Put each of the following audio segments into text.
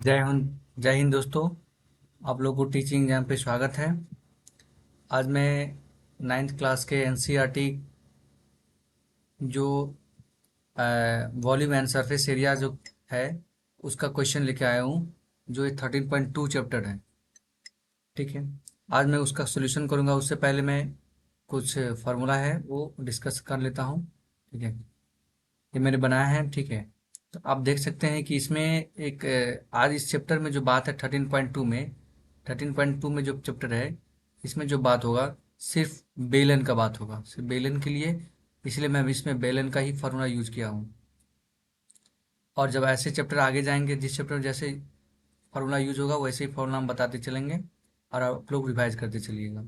जय हिंद दोस्तों। आप लोगों को टीचिंग एग्जाम पे स्वागत है। आज मैं नाइन्थ क्लास के एनसीईआरटी जो वॉल्यूम एंड सरफेस एरिया जो है उसका क्वेश्चन लेके आया हूँ, जो ये 13.2 चैप्टर है। ठीक है, आज मैं उसका सॉल्यूशन करूँगा। उससे पहले मैं कुछ फार्मूला है वो डिस्कस कर लेता हूँ। ठीक है, ये मैंने बनाया है। ठीक है, तो आप देख सकते हैं कि इसमें एक आज इस चैप्टर में जो बात है 13.2 में जो चैप्टर है इसमें जो बात होगा सिर्फ बेलन का बात होगा, सिर्फ बेलन के लिए। इसलिए मैं इसमें बेलन का ही फार्मूला यूज किया हूँ। और जब ऐसे चैप्टर आगे जाएंगे, जिस चैप्टर में जैसे फार्मूला यूज होगा वैसे ही फार्मूला हम बताते चलेंगे और आप लोग रिवाइज करते चलिएगा।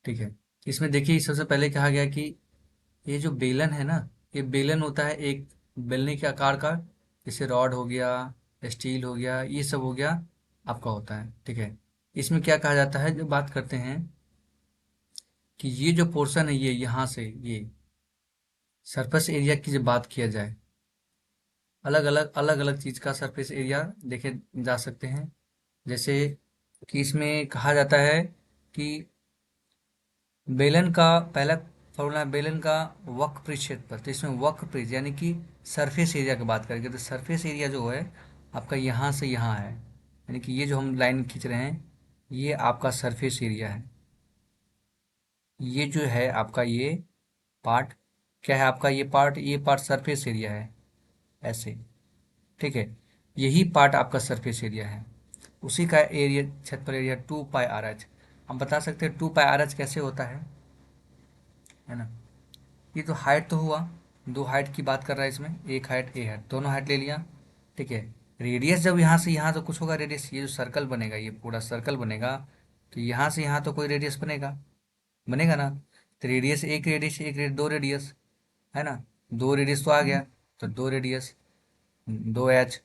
ठीक है, इसमें देखिए सबसे पहले कहा गया कि ये जो बेलन है ना, ये बेलन होता है एक बेलने के आकार का। जैसे रॉड हो गया, स्टील हो गया, ये सब हो गया आपका होता है। ठीक है, इसमें क्या कहा जाता है, जब बात करते हैं कि ये जो पोर्शन है, ये यहाँ से ये सरफेस एरिया की जब बात किया जाए, अलग अलग चीज का सरफेस एरिया देखे जा सकते हैं। जैसे कि इसमें कहा जाता है कि बेलन का पहला फॉर्मूला, बेलन का वक्र क्षेत्रफल। तो इसमें वक्र पृष्ठ यानी कि सरफेस एरिया की बात करेंगे, तो सरफेस एरिया जो है आपका यहाँ से यहाँ है, यानी कि ये जो हम लाइन खींच रहे हैं ये आपका सरफेस एरिया है। ये जो है आपका ये पार्ट क्या है, आपका ये पार्ट सरफेस एरिया है ऐसे। ठीक है, यही पार्ट आपका सरफेस एरिया है। उसी का एरिया, क्षेत्रफल एरिया 2 पाई आर एच। हम बता सकते हैं 2 पाई आर एच कैसे होता है ना। ये तो हाइट तो हुआ, दो हाइट की बात कर रहा है इसमें, एक हाइट ए हाइट, दोनों हाइट ले लिया। ठीक है, रेडियस जब यहाँ से यहाँ तो कुछ होगा रेडियस, ये जो सर्कल बनेगा ये पूरा सर्कल बनेगा, तो यहाँ से यहाँ तो कोई रेडियस बनेगा, बनेगा ना। तो रेडियस एक रेडियस दो रेडियस है ना, दो रेडियस तो आ गया, तो दो रेडियस 2 एच।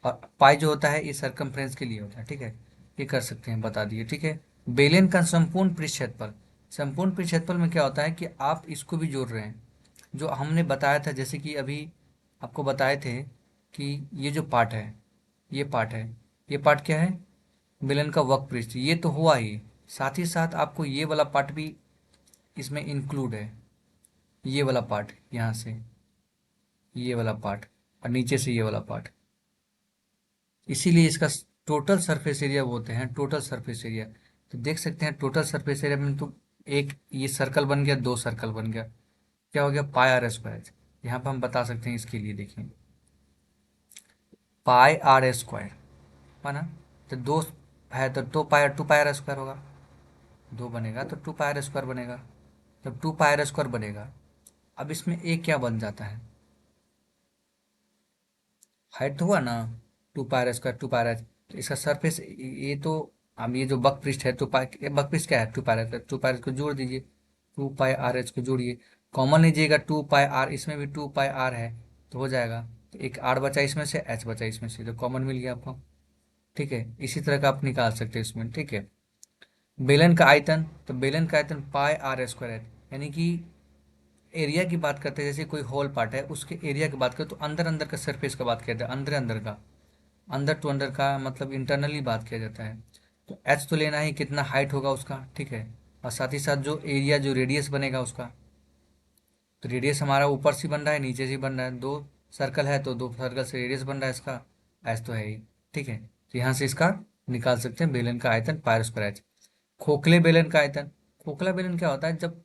और पाई जो होता है ये सरकमफ्रेंस के लिए होता है। ठीक है, ये कर सकते हैं, बता दिए। ठीक है, बेलन का संपूर्ण पृष्ठ क्षेत्रफल, संपूर्ण पृष्ठ क्षेत्रफल में क्या होता है कि आप इसको भी जोड़ रहे हैं जो हमने बताया था। जैसे कि अभी आपको बताए थे कि ये जो पार्ट है, ये पार्ट है, ये पार्ट क्या है, बेलन का वक्र पृष्ठ, ये तो हुआ ही। साथ ही साथ आपको ये वाला पार्ट भी इसमें इंक्लूड है, ये वाला पार्ट यहाँ से ये वाला पार्ट और नीचे से ये वाला पार्ट। इसीलिए इसका टोटल सरफेस एरिया बोलते हैं, टोटल सरफेस एरिया। तो देख सकते हैं टोटल सरफेस एरिया में तो एक ये सर्कल बन गया, दो सर्कल बन गया, क्या हो गया, पाई आर स्क्वायर। यहाँ पर हम बता सकते हैं इसके लिए, देखिए पाई आर स्क्वायर माना, तो दो है तो टू पाई आर स्क्वायर होगा, दो बनेगा तो 2 पाई आर स्क्वायर बनेगा। जब 2 पाई आर स्क्वायर बनेगा, अब इसमें ए क्या बन जाता है, हाइट तो हुआ ना, 2 पाई आर स्क्वायर 2 पाई आर। तो इसका सरफेस ये तो, अब ये जो बक पृष्ठ है, बक पृष्ठ क्या है, 2 पाई आर, 2 पाई को जोड़ दीजिए, 2 पाई आर एच को जोड़िए, कॉमन लीजिएगा 2 पाई आर, इसमें भी 2 पाई आर है तो हो जाएगा। तो एक आर बचा इसमें से, एच बचा इसमें से, तो कॉमन मिल गया आपको। ठीक है, इसी तरह का आप निकाल सकते हैं इसमें। ठीक है, बेलन का आयतन, तो बेलन का आयतन पाई आर स्क्वायर है, यानी कि एरिया की बात करते हैं, जैसे कोई होल पार्ट है उसके एरिया की बात करें तो अंदर अंदर का सरफेस का बात किया जाता है, अंदर अंदर का, अंदर टू अंदर का मतलब इंटरनली बात किया जाता है। तो एच तो लेना ही, कितना हाइट होगा उसका। ठीक है, और साथ ही साथ जो एरिया, जो रेडियस बनेगा उसका, तो रेडियस हमारा ऊपर से बन रहा है नीचे से बन रहा है, दो सर्कल है तो दो सर्कल से रेडियस बन रहा है इसका, एच तो है ही। ठीक है, तो यहाँ से इसका निकाल सकते हैं बेलन का आयतन पाई एच। खोखले बेलन का आयतन, खोखला बेलन क्या होता है, जब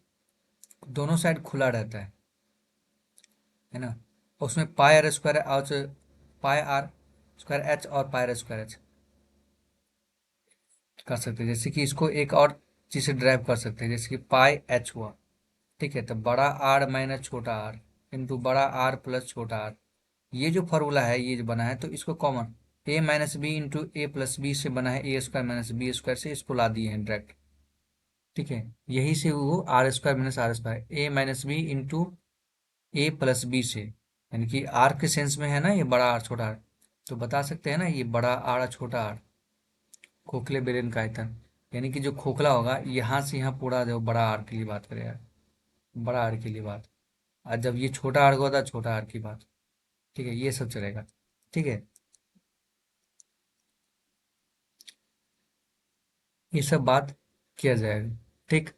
दोनों साइड खुला रहता है ना, उसमें पाई आर स्क्वायर और पाई आर स्क्वायर एच और पाई आर स्क्वायर एच कर सकते हैं। जैसे कि इसको एक और चीज से ड्राइव कर सकते हैं, जैसे कि पाई एच हुआ। ठीक है, तो बड़ा आर माइनस छोटा आर इंटू बड़ा आर प्लस छोटा आर, ये जो फॉर्मूला है ये जो बना है, तो इसको common A minus B into A plus B से बना है, ए स्क्वायर माइनस बी स्क्वायर से इसको ला दिए हैं डायरेक्ट। ठीक है, यही से वो R square minus R square, A minus B into A plus B से, यानी कि आर के सेंस में है ना, ये बड़ा आर छोटा आर, तो बता सकते हैं ना ये बड़ा आर और छोटा आर, खोखले बेलन का आयतन। यानी कि जो खोखला होगा यहाँ से यहाँ पूरा जो बड़ा आर के लिए बात करेगा, बड़ा आर के लिए बात, और जब ये छोटा आर का होता है छोटा आर की बात। ठीक है, ये सब चलेगा। ठीक है, ये सब बात किया जाएगा। ठीक।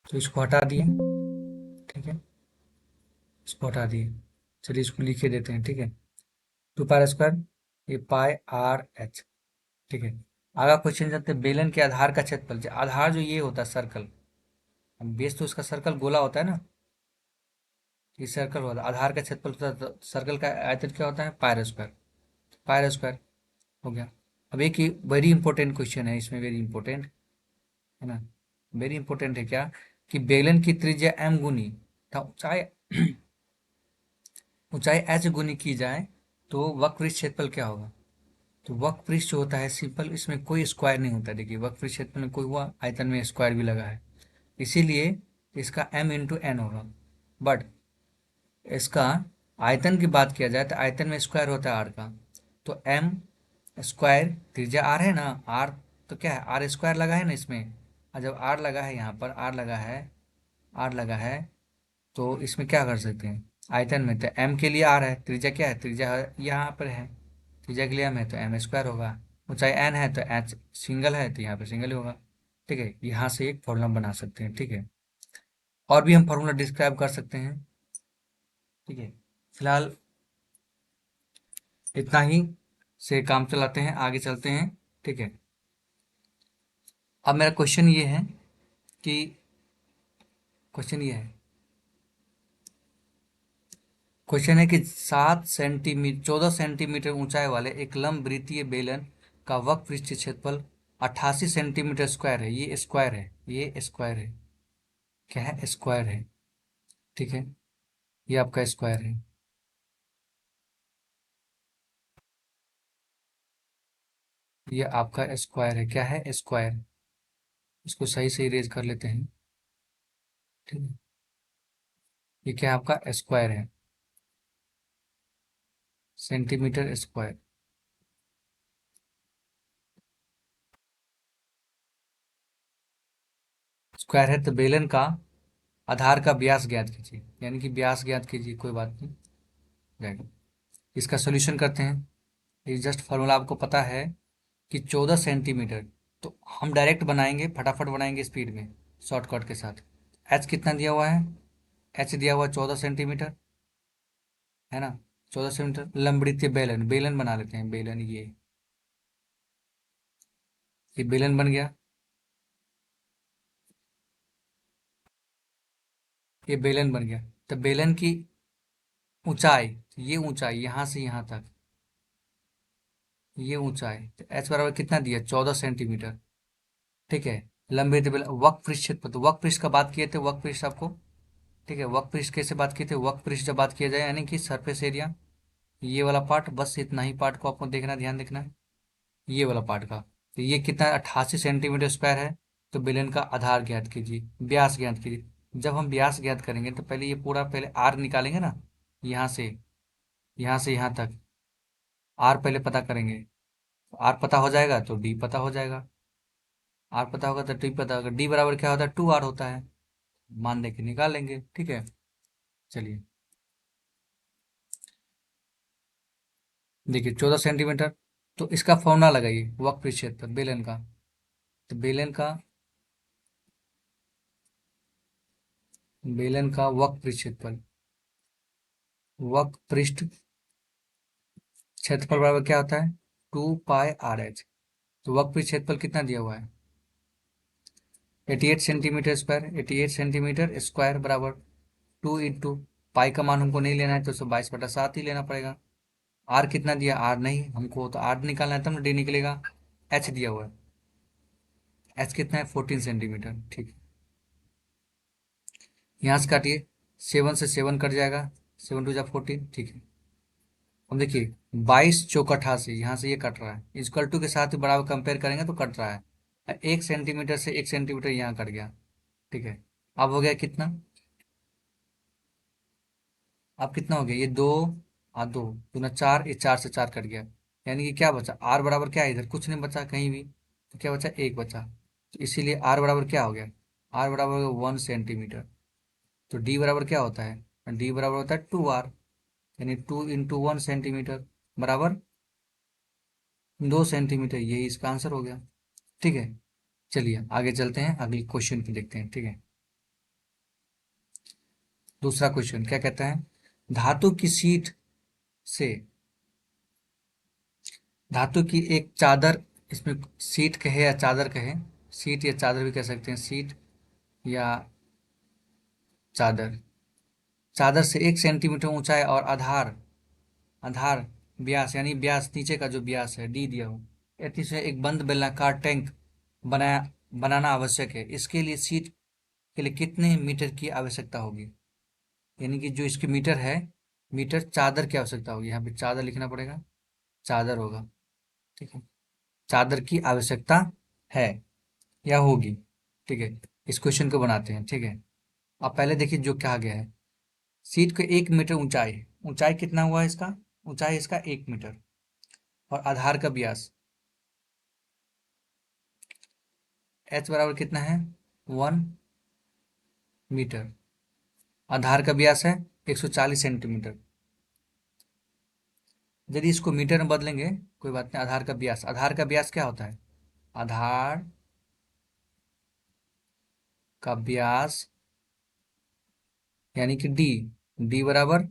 तो इसको हटा दिए। ठीक है, इसको हटा दिए। चलिए इसको लिखे देते हैं। ठीक है, 2 पाई स्क्वायर, ये पाई आर एच। ठीक है, आगे क्वेश्चन जाते हैं, बेलन के आधार का क्षेत्रफल। आधार जो ये होता है सर्कल, बेस तो उसका सर्कल गोला होता है ना, ये सर्कल होता है। आधार का क्षेत्रफल होता है, तो सर्कल का आयतन क्या होता है, पायर स्क्वायर। पायर स्क्वायर हो गया। अब एक वेरी इंपॉर्टेंट क्वेश्चन है इसमें, वेरी इंपॉर्टेंट है ना, वेरी इंपॉर्टेंट है क्या, कि बेलन की त्रिज्या एम गुनी था ऊंचाई ऊंचाई एच गुनी की जाए तो वक्रपृष्ठ क्षेत्रफल क्या होगा। तो वक्रपृष्ठ जो होता है सिंपल, इसमें कोई स्क्वायर नहीं होता। देखिए वक्रपृष्ठ क्षेत्रफल में कोई हुआ, आयतन में स्क्वायर भी लगा है, इसीलिए इसका m इंटू एन होगा। बट इसका आयतन की बात किया जाए तो आयतन में स्क्वायर होता है आर का, तो एम स्क्वायर, त्रिज्या आर है ना, आर तो क्या है, आर स्क्वायर लगा है ना इसमें। और जब आर लगा है, यहाँ पर आर लगा है, आर लगा है, तो इसमें क्या कर सकते हैं, आयतन में तो एम के लिए आर है, त्रिज्या क्या है, त्रिज्या यहाँ पर है, त्रिज्या के लिए एम है तो एम स्क्वायर होगा। ऊंचाई एन है तो एच सिंगल है तो यहाँ पे सिंगल ही होगा। ठीक है, यहाँ से एक फॉर्मूला बना सकते हैं। ठीक है, और भी हम फॉर्मूला डिस्क्राइब कर सकते हैं। ठीक है, फिलहाल इतना ही से काम चलाते हैं, आगे चलते हैं। ठीक है, अब मेरा क्वेश्चन ये है कि क्वेश्चन ये है क्वेश्चन है कि 7 सेंटीमीटर 14 सेंटीमीटर ऊंचाई वाले एक लंब वृत्तीय बेलन का वक्र पृष्ठीय क्षेत्रफल 88 सेंटीमीटर स्क्वायर है। ये स्क्वायर है, ये स्क्वायर है, क्या है, स्क्वायर है। ठीक है, ये आपका स्क्वायर है। ये आपका स्क्वायर है, क्या है, स्क्वायर। इसको सही से इरेज कर लेते हैं। ठीक है, ये क्या है, आपका स्क्वायर है, सेंटीमीटर स्क्वायर। स्क्वायर है तो बेलन का आधार का व्यास ज्ञात कीजिए, यानी कि व्यास ज्ञात कीजिए, कोई बात नहीं, जाएगा। इसका सॉल्यूशन करते हैं। ये जस्ट फॉर्मूला आपको पता है कि 14 सेंटीमीटर, तो हम डायरेक्ट बनाएंगे, फटाफट बनाएंगे स्पीड में, शॉर्टकट के साथ। एच कितना दिया हुआ है, एच दिया हुआ 14 सेंटीमीटर, है ना, 14 सेंटीमीटर। लंबवृत्तीय बेलन, बेलन बना लेते हैं, बेलन, ये बेलन बन गया, ये बेलन बन गया। तो बेलन की ऊंचाई, ये ऊंचाई यहाँ से यहाँ तक, ये ऊंचाई, तो एच बराबर कितना दिया, 14 सेंटीमीटर। ठीक है, लंबे टेबल वक्र पृष्ठ क्षेत्रफल, तो वक्र पृष्ठ का बात किए थे, वक्र पृष्ठ आपको, ठीक है, वक्र पृष्ठ कैसे बात किए थे, वक्र पृष्ठ जब बात किया जाए यानी कि सरफेस एरिया, ये वाला पार्ट, बस इतना ही पार्ट को आपको देखना, ध्यान देखना है, ये वाला पार्ट का। तो ये कितना 88 सेंटीमीटर स्क्वायर है। तो बेलन का आधार ज्ञात कीजिए, व्यास ज्ञात कीजिए। जब हम व्यास ज्ञात करेंगे तो पहले ये पूरा, पहले आर निकालेंगे ना, यहाँ से यहाँ तक आर पहले पता करेंगे। आर पता हो जाएगा तो डी पता हो जाएगा, आर पता होगा तो डी पता होगा। डी बराबर क्या होता है, 2r होता है, मान दे के निकाल लेंगे। ठीक है, चलिए देखिए 14 सेंटीमीटर, तो इसका फॉर्मूला लगाइए, वक्र क्षेत्र बेलन का। तो बेलन का वक्र क्षेत्रफल, वक्र पृष्ठ क्षेत्रफल बराबर क्या होता है, 2 पाई आर एच। तो वक्र पृष्ठ क्षेत्रफल कितना दिया हुआ है, 88 सेंटीमीटर स्क्वायर, 88 सेंटीमीटर स्क्वायर बराबर 2 इंटू पाई का मान हमको नहीं लेना है, तो 22/7 ही लेना पड़ेगा। आर कितना दिया, आर नहीं हमको, तो आर निकालना है तब ना डी निकलेगा। एच दिया हुआ है, एच कितना है, 14 सेंटीमीटर। ठीक है, यहाँ से काटिए, 7 से 7 कट जाएगा, 7×2 = 14। ठीक है, अब देखिए 22 चौक 88, यहाँ से ये कट रहा है, इक्वल टू के साथ ही बराबर कंपेयर करेंगे तो कट रहा है, 1 सेंटीमीटर से 1 सेंटीमीटर यहाँ कट गया। ठीक है, अब हो गया कितना, अब कितना हो गया, ये 2 दो दूना चार, ये चार से चार कट गया, यानी कि क्या बचा, आर बराबर क्या है, इधर कुछ नहीं बचा कहीं भी, तो क्या बचा, एक बचा। तो इसीलिए आर बराबर क्या हो गया, आर बराबर हो गया 1 सेंटीमीटर। तो डी बराबर क्या होता है, डी बराबर होता है 2 आर, यानी 2 × 1 सेंटीमीटर बराबर 2 सेंटीमीटर, यही इसका आंसर हो गया। ठीक है, चलिए आगे चलते हैं, अगले क्वेश्चन पे देखते हैं। ठीक है, दूसरा क्वेश्चन क्या कहता है, धातु की शीट से, धातु की एक चादर, इसमें सीट कहे या चादर कहे, सीट या चादर भी कह सकते हैं, सीट या चादर, चादर से 1 सेंटीमीटर ऊंचाई और आधार, आधार व्यास, यानी व्यास नीचे का जो व्यास है डी दिया हो, यति से एक बंद बेलनाकार टैंक बनाया, बनाना आवश्यक है। इसके लिए सीट के लिए कितने मीटर की आवश्यकता होगी, यानी कि जो इसकी मीटर है, मीटर चादर की आवश्यकता होगी, यहाँ पे चादर लिखना पड़ेगा, चादर होगा। ठीक है, चादर की आवश्यकता है या होगी। ठीक है, इस क्वेश्चन को बनाते हैं। ठीक है, अब पहले देखिए जो कहा गया है, सीट को 1 मीटर ऊंचाई, ऊंचाई कितना हुआ इसका, ऊंचाई इसका 1 मीटर, और आधार का व्यास एच बराबर कितना है, 1 मीटर, आधार का व्यास है 140 सेंटीमीटर। यदि इसको मीटर में बदलेंगे कोई बात नहीं, आधार का व्यास, आधार का व्यास क्या होता है, आधार का व्यास यानी कि डी, डी बराबर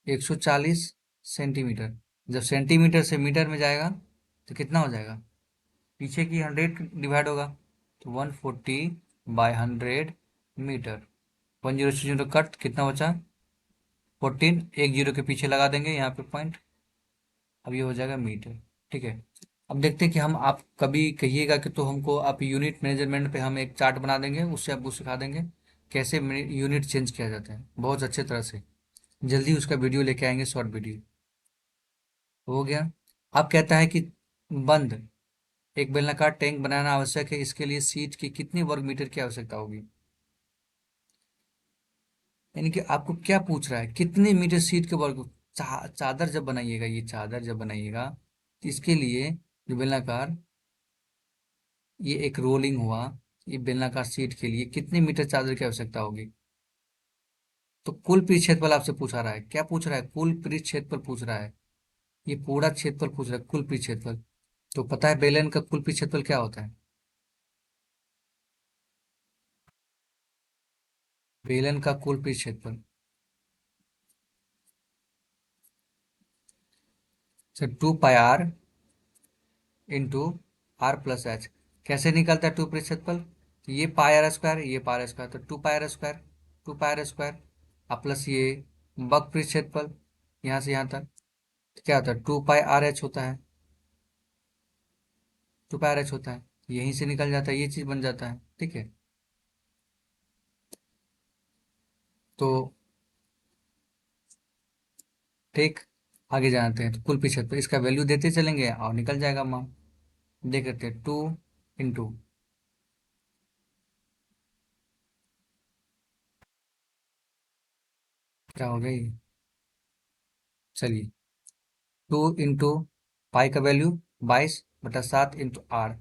140 सेंटीमीटर। जब सेंटीमीटर से मीटर में जाएगा तो कितना हो जाएगा, पीछे की 100 डिवाइड होगा, तो 140/100 मीटर। 10 से 0 कट, कितना बचा 14, एक जीरो के पीछे लगा देंगे यहाँ पे पॉइंट, अब ये हो जाएगा मीटर। ठीक है, अब देखते हैं कि हम, आप कभी कहिएगा कि तो हमको आप यूनिट मेजरमेंट पे हम एक चार्ट बना देंगे, उससे आपको सिखा देंगे कैसे यूनिट चेंज किया जाता है बहुत अच्छे तरह से। जल्दी उसका वीडियो लेके आएंगे, शॉर्ट वीडियो। हो गया। अब कहता है कि बंद एक बेलनाकार टैंक बनाना आवश्यक है, इसके लिए सीट की कितनी वर्ग मीटर की आवश्यकता होगी, यानी कि आपको क्या पूछ रहा है, कितने मीटर सीट के वर्ग, चादर जब बनाइएगा, ये चादर जब बनाइएगा तो इसके लिए जो बेलनाकार, ये एक रोलिंग हुआ, ये बेलनाकार सीट के लिए कितने मीटर चादर की आवश्यकता होगी। तो कुल पृष्ठ क्षेत्रफल आपसे पूछा रहा है, क्या पूछ रहा है, कुल पृष्ठ क्षेत्रफल पूछ रहा है, ये पूरा क्षेत्रफल पूछ रहा है, कुल पृष्ठ क्षेत्रफल। तो पता है बेलन का कुल पृष्ठ क्षेत्रफल क्या होता है, बेलन का कुल पृष्ठ क्षेत्रफल, 2 πr इंटू r+h। कैसे निकलता है टू पृष्ठ क्षेत्रफल, तो ये पाई आर स्क्वायर, ये पाई आर स्क्वायर, तो 2 πr², 2 πr² अब प्लस ये बक पृष्ठ क्षेत्रफल यहाँ से यहाँ तक, तो क्या होता है 2 πr h होता है, 2 πr h होता है, यहीं से निकल जाता है, ये चीज बन जाता है। ठीक है, तो ठीक, आगे जानते हैं, तो कुल पृष्ठ क्षेत्रफल इसका वैल्यू देते चलेंगे और निकल जाएगा मान। देख लेते हैं, 2 × क्या हो गई, चलिए 2 × पाई का वैल्यू 22/7 इंटू आर,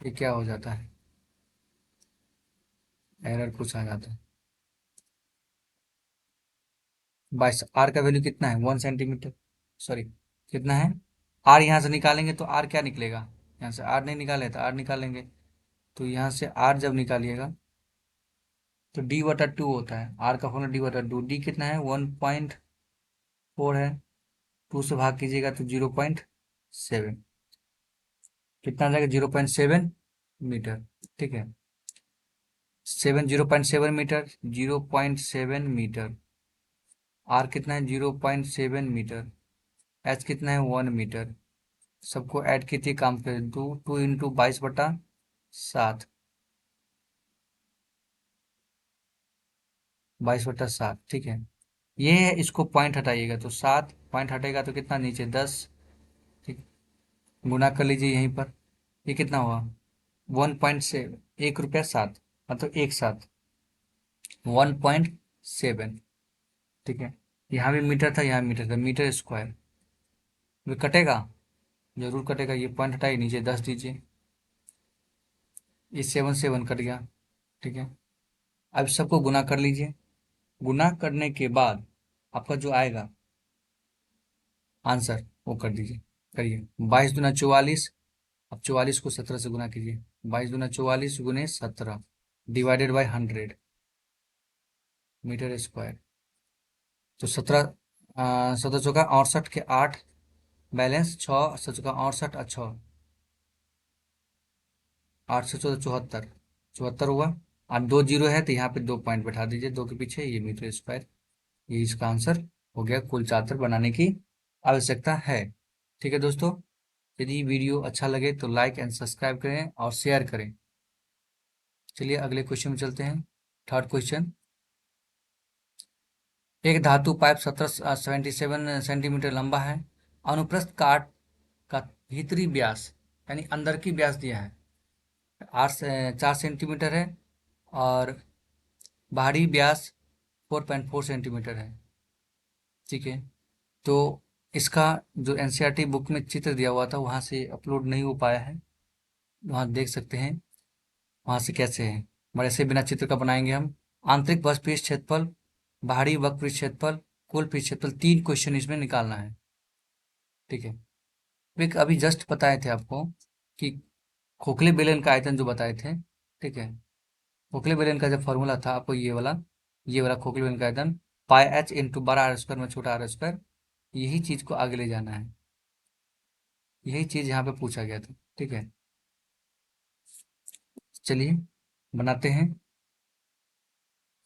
ये क्या हो जाता है, एरर कुछ आ जाता है, 22, आर का वैल्यू कितना है 1 सेंटीमीटर, सॉरी कितना है, आर यहाँ से निकालेंगे तो आर क्या निकलेगा, यहाँ से आर नहीं निकाले तो आर निकालेंगे, तो यहाँ से आर जब निकालिएगा तो d/2 होता है, आर का फॉर्मूला d/2, डी कितना है 1.4 है, 2 से भाग कीजिएगा तो 0.7, कितना आ जाएगा 0.7 मीटर। ठीक है, 0.7 मीटर, 0.7 मीटर, आर कितना है 0.7 मीटर, एच कितना है 1 मीटर, सबको ऐड कीजिए, काम करें, 2 × 22/7, 22/7। ठीक है, ये है, इसको पॉइंट हटाइएगा तो 7, पॉइंट हटेगा तो कितना नीचे 10। ठीक, गुना कर लीजिए यहीं पर, ये कितना हुआ 1.7, 1 रुपया 7, मतलब एक साथ 1.7, ठीक है, यहाँ भी मीटर था, यहाँ मीटर था, मीटर स्क्वायर। वे कटेगा, जरूर कटेगा। ये पॉइंट हटाइए, नीचे 10 दीजिए, ये 7 7 कट गया। ठीक है, अब सबको गुना कर लीजिए। गुना करने के बाद आपका जो आएगा आंसर वो कर दीजिए। करिए, 22 दूना 44। अब 44 को 17 से गुना कीजिए। 22 दूना 44 गुने 17 डिवाइडेड बाई 100 मीटर स्क्वायर। तो 17 17 चौका 68 के 8, बैलेंस 6 7 चौका 68 और 6, 8 से 14 74, 74 हुआ। अब 2 जीरो है तो यहाँ पे 2 पॉइंट बैठा दीजिए, 2 के पीछे, ये मीटर स्क्वायर। ये इसका आंसर हो गया। कुल चार्टर बनाने की आवश्यकता है। ठीक है दोस्तों, यदि वीडियो अच्छा लगे तो लाइक एंड सब्सक्राइब करें और शेयर करें। चलिए अगले क्वेश्चन में चलते हैं। थर्ड क्वेश्चन, एक धातु पाइप 77 सेंटीमीटर लंबा है। अनुप्रस्थ काट का भीतरी व्यास यानी अंदर की व्यास दिया है 4 सेंटीमीटर है, और बाहरी व्यास 4.4 सेंटीमीटर है। ठीक है, तो इसका जो एनसीईआरटी बुक में चित्र दिया हुआ था वहाँ से अपलोड नहीं हो पाया है, वहाँ देख सकते हैं वहाँ से कैसे है। बड़े से बिना चित्र का बनाएंगे हम। आंतरिक वर्कपीस क्षेत्रफल, बाहरी वर्कपीस क्षेत्रफल, कुल पीस क्षेत्रफल, 3 क्वेश्चन इसमें निकालना है। ठीक है, एक अभी जस्ट बताए थे आपको कि खोखले बेलन का आयतन जो बताए थे। ठीक है, खोखले बेलन का जब फॉर्मूला था आपको ये वाला खोखले बेलन का आयतन पाई एच इंटू बड़ा आर स्क्वायर में छोटा आर स्क्वायर। यही चीज को आगे ले जाना है, यही चीज यहाँ पे पूछा गया था। ठीक है, चलिए बनाते हैं,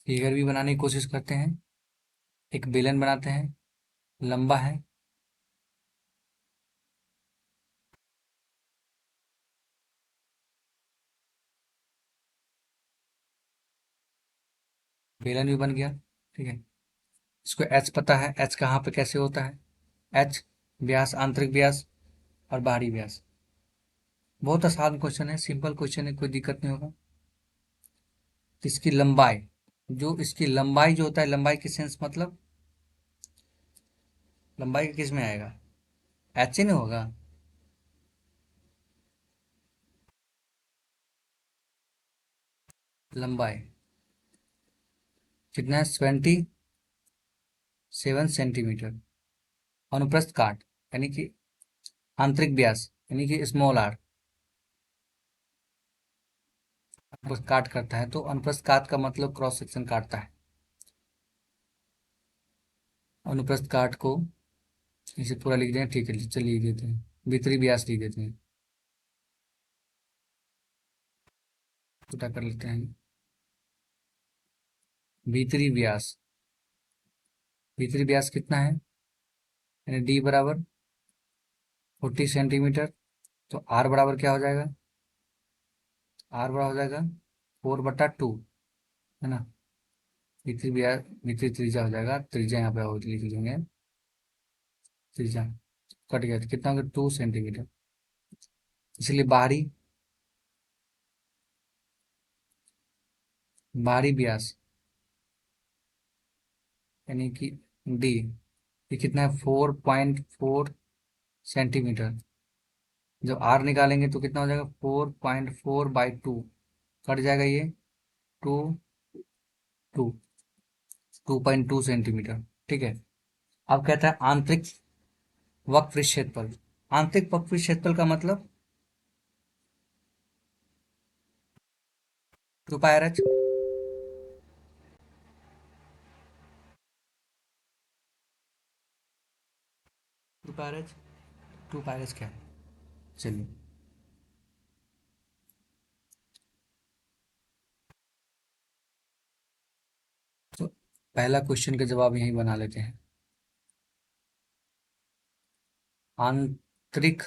फिगर भी बनाने की कोशिश करते हैं। एक बेलन बनाते हैं, लंबा है। बेलन भी बन गया। ठीक है, इसको एच पता है, एच कहाँ पे कैसे होता है। एच व्यास, आंतरिक व्यास और बाहरी व्यास। बहुत आसान क्वेश्चन है, सिंपल क्वेश्चन है, कोई दिक्कत नहीं होगा। तो इसकी लंबाई, इसकी लंबाई जो होता है, लंबाई की सेंस मतलब लंबाई किस में आएगा, एच ही नहीं होगा। लंबाई कितना है, 77 सेंटीमीटर। अनुप्रस्थ काट यानी कि आंतरिक व्यास यानी कि स्मॉल आर, अनुप्रस्थ काट करता है तो अनुप्रस्थ काट का मतलब क्रॉस सेक्शन काटता है। अनुप्रस्थ काट को इसे पूरा लिख दें, ठीक है, चलिए लिख देते हैं, भीतरी व्यास लिख देते हैं, छोटा कर लेते हैं। भीतरी व्यास, भीतरी व्यास कितना है, यानी डी बराबर 40 सेंटीमीटर। तो आर बराबर क्या हो जाएगा, आर बराबर हो जाएगा 4/2, है ना। भीतरी व्यास, भीतरी त्रिज्या हो जाएगा, त्रिज्या यहाँ पे लिख लेंगे, त्रिज्या कट गया तो कितना हो गया, 2 सेंटीमीटर। इसलिए बाहरी, बाहरी व्यास यानी कि डी, ये कितना है, 4.4 सेंटीमीटर। जब आर निकालेंगे तो कितना हो जाएगा, 4.4/2, कट जाएगा ये, टू टू 2.2 सेंटीमीटर। ठीक है, अब कहता है आंतरिक वक्र क्षेत्रफल। आंतरिक वक्र क्षेत्रफल का मतलब 2πRH। 2πRH, 2πRH क्या है, चलिए। तो पहला क्वेश्चन का जवाब यही बना लेते हैं। आंतरिक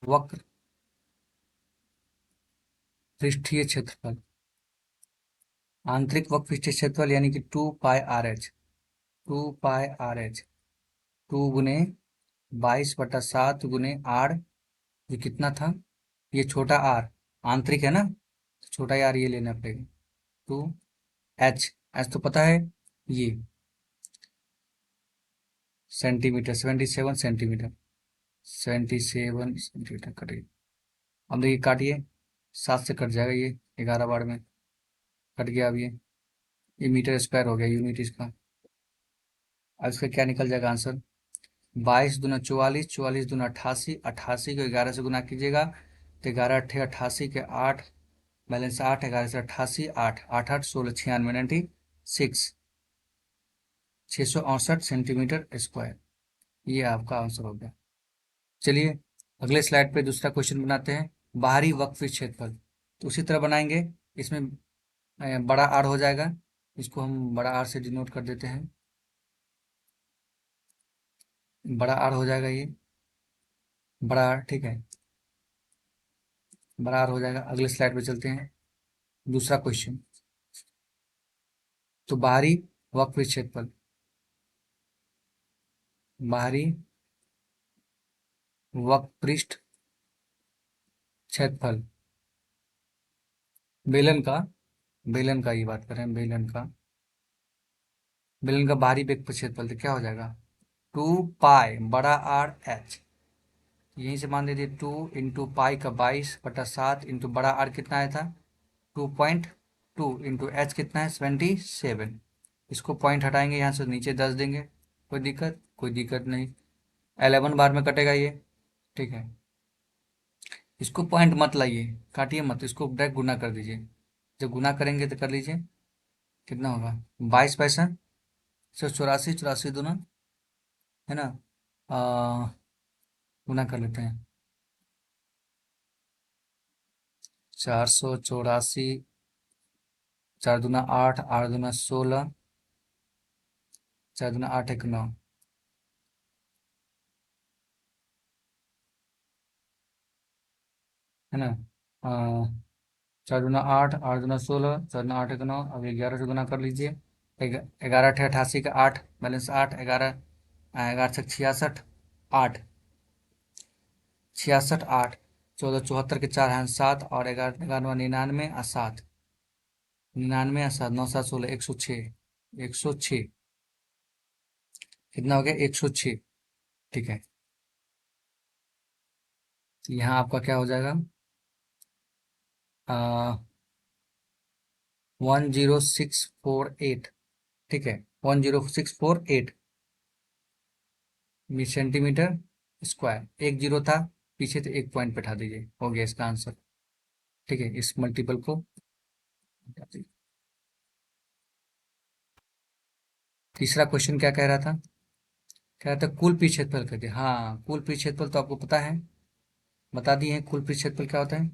वक्र पृष्ठीय क्षेत्रफल, आंतरिक वक्र पृष्ठीय क्षेत्रफल यानी कि 2πRH। 2πRH, 2 गुने 22/7 गुने आर, ये कितना था, ये छोटा आर आंतरिक है ना, तो छोटा आर ये लेना पड़ेगा, 2 एच, एच तो पता है, ये सेंटीमीटर, 77 सेंटीमीटर, 77 सेंटीमीटर कटिए। अब देखिए काटिए, 7 से कट जाएगा ये, 11 बार में कट गया। अब ये मीटर स्क्वायर हो गया यूनिट इसका। अब इसका क्या निकल जाएगा आंसर? 22 दूना 44, 44 दूना 88, 88 को 11 से गुना कीजिएगा तो 11 अट्ठे 88 के 8, बैलेंस 8, 11 से 88, 8 8 8 16 96, 96, 668 सेंटीमीटर स्क्वायर। ये आपका आंसर हो गया। चलिए अगले स्लाइड पे दूसरा क्वेश्चन बनाते हैं, बाहरी वक्र क्षेत्रफल। तो उसी तरह बनाएंगे, इसमें बड़ा आर हो जाएगा, इसको हम बड़ा आर से डिनोट कर देते हैं, बड़ा आर हो जाएगा ये, बड़ा आर, ठीक है, बड़ा आर हो जाएगा। अगले स्लाइड पे चलते हैं, दूसरा क्वेश्चन। तो बाहरी वक्र क्षेत्रफल, बाहरी वक्र क्षेत्रफल बेलन का, बेलन का ये बात करें, बेलन का, बेलन का बाहरी वेग क्षेत्रफल तो क्या हो जाएगा? 2 पाई बड़ा आर एच, यहीं से मान लीजिए 2 × पाई का 22/7 इंटू बड़ा आर कितना आया था? 2.2 इंटू एच कितना है? 77। इसको पॉइंट हटाएंगे यहाँ से, नीचे 10 देंगे, कोई दिक्कत? कोई दिक्कत नहीं। 11 बार में कटेगा ये, ठीक है। इसको पॉइंट मत लाइए, काटिए मत, इसको डायरेक्ट गुना कर दीजिए। जब गुना करेंगे तो कर लीजिए, कितना होगा? 22 पैसा, 184, 84 दूना, है ना, गुना कर लेते हैं। 484, 4 दूना 8, 8 दूना 16, 4 दूना 8 × 9, है ना। 4 दूना 8, 8 दूना 16, 4 दूना 8 × 9, अब 11 से गुना कर लीजिए। 11 × 8 = 88 का 8, बैलेंस 8, 11, 11 × 6 = 66, 8, 66 8, 14 74 के 4 हैं 7, और 11 11 99 और 7, 99 और 7, 9 7 16, 106, 106, कितना हो गया? 106, ठीक है। तो यहाँ आपका क्या हो जाएगा? 10648, ठीक है, 10648 सेंटीमीटर स्क्वायर। एक जीरो था पीछे, तो एक पॉइंट बैठा दीजिए, हो गया इसका आंसर, ठीक है। इस मल्टीपल को हटा दीजिए। तीसरा क्वेश्चन क्या कह रहा था? कह रहा था कुल पृष्ठ क्षेत्रफल कर दिया। हाँ, कुल पृष्ठ क्षेत्रफल तो आपको पता है, बता दिए हैं। कुल पृष्ठ क्षेत्रफल क्या होता है?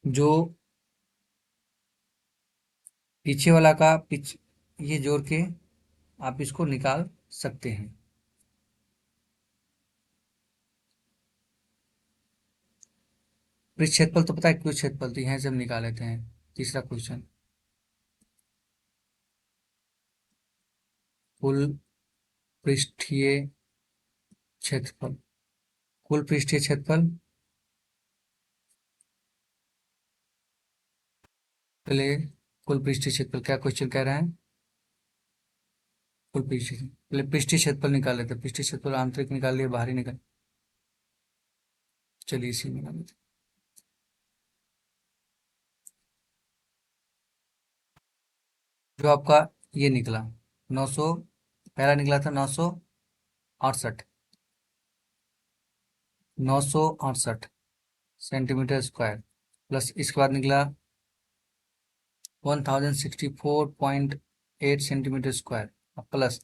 जो पीछे वाला का ये जोड़ के आप इसको निकाल सकते हैं। पृष्ठ क्षेत्रफल तो पता है, कुल क्षेत्रफल तो यहाँ से हम निकाल लेते हैं। तीसरा क्वेश्चन, कुल पृष्ठीय क्षेत्रफल, कुल पृष्ठीय क्षेत्रफल, पहले कुल पृष्ठीय क्षेत्रफल क्या क्वेश्चन कह रहा है? कुल पृष्ठीय, पहले पृष्ठीय क्षेत्रफल निकाल लेते हैं। पृष्ठीय क्षेत्रफल आंतरिक निकाल लिया, बाहरी निकाल, चलिए इसी में निकाल लेते हैं। जो आपका ये निकला 900, पहला निकला था 968, 968 सेंटीमीटर स्क्वायर, प्लस इसके बाद निकला 1064.8 सेंटीमीटर स्क्वायर, प्लस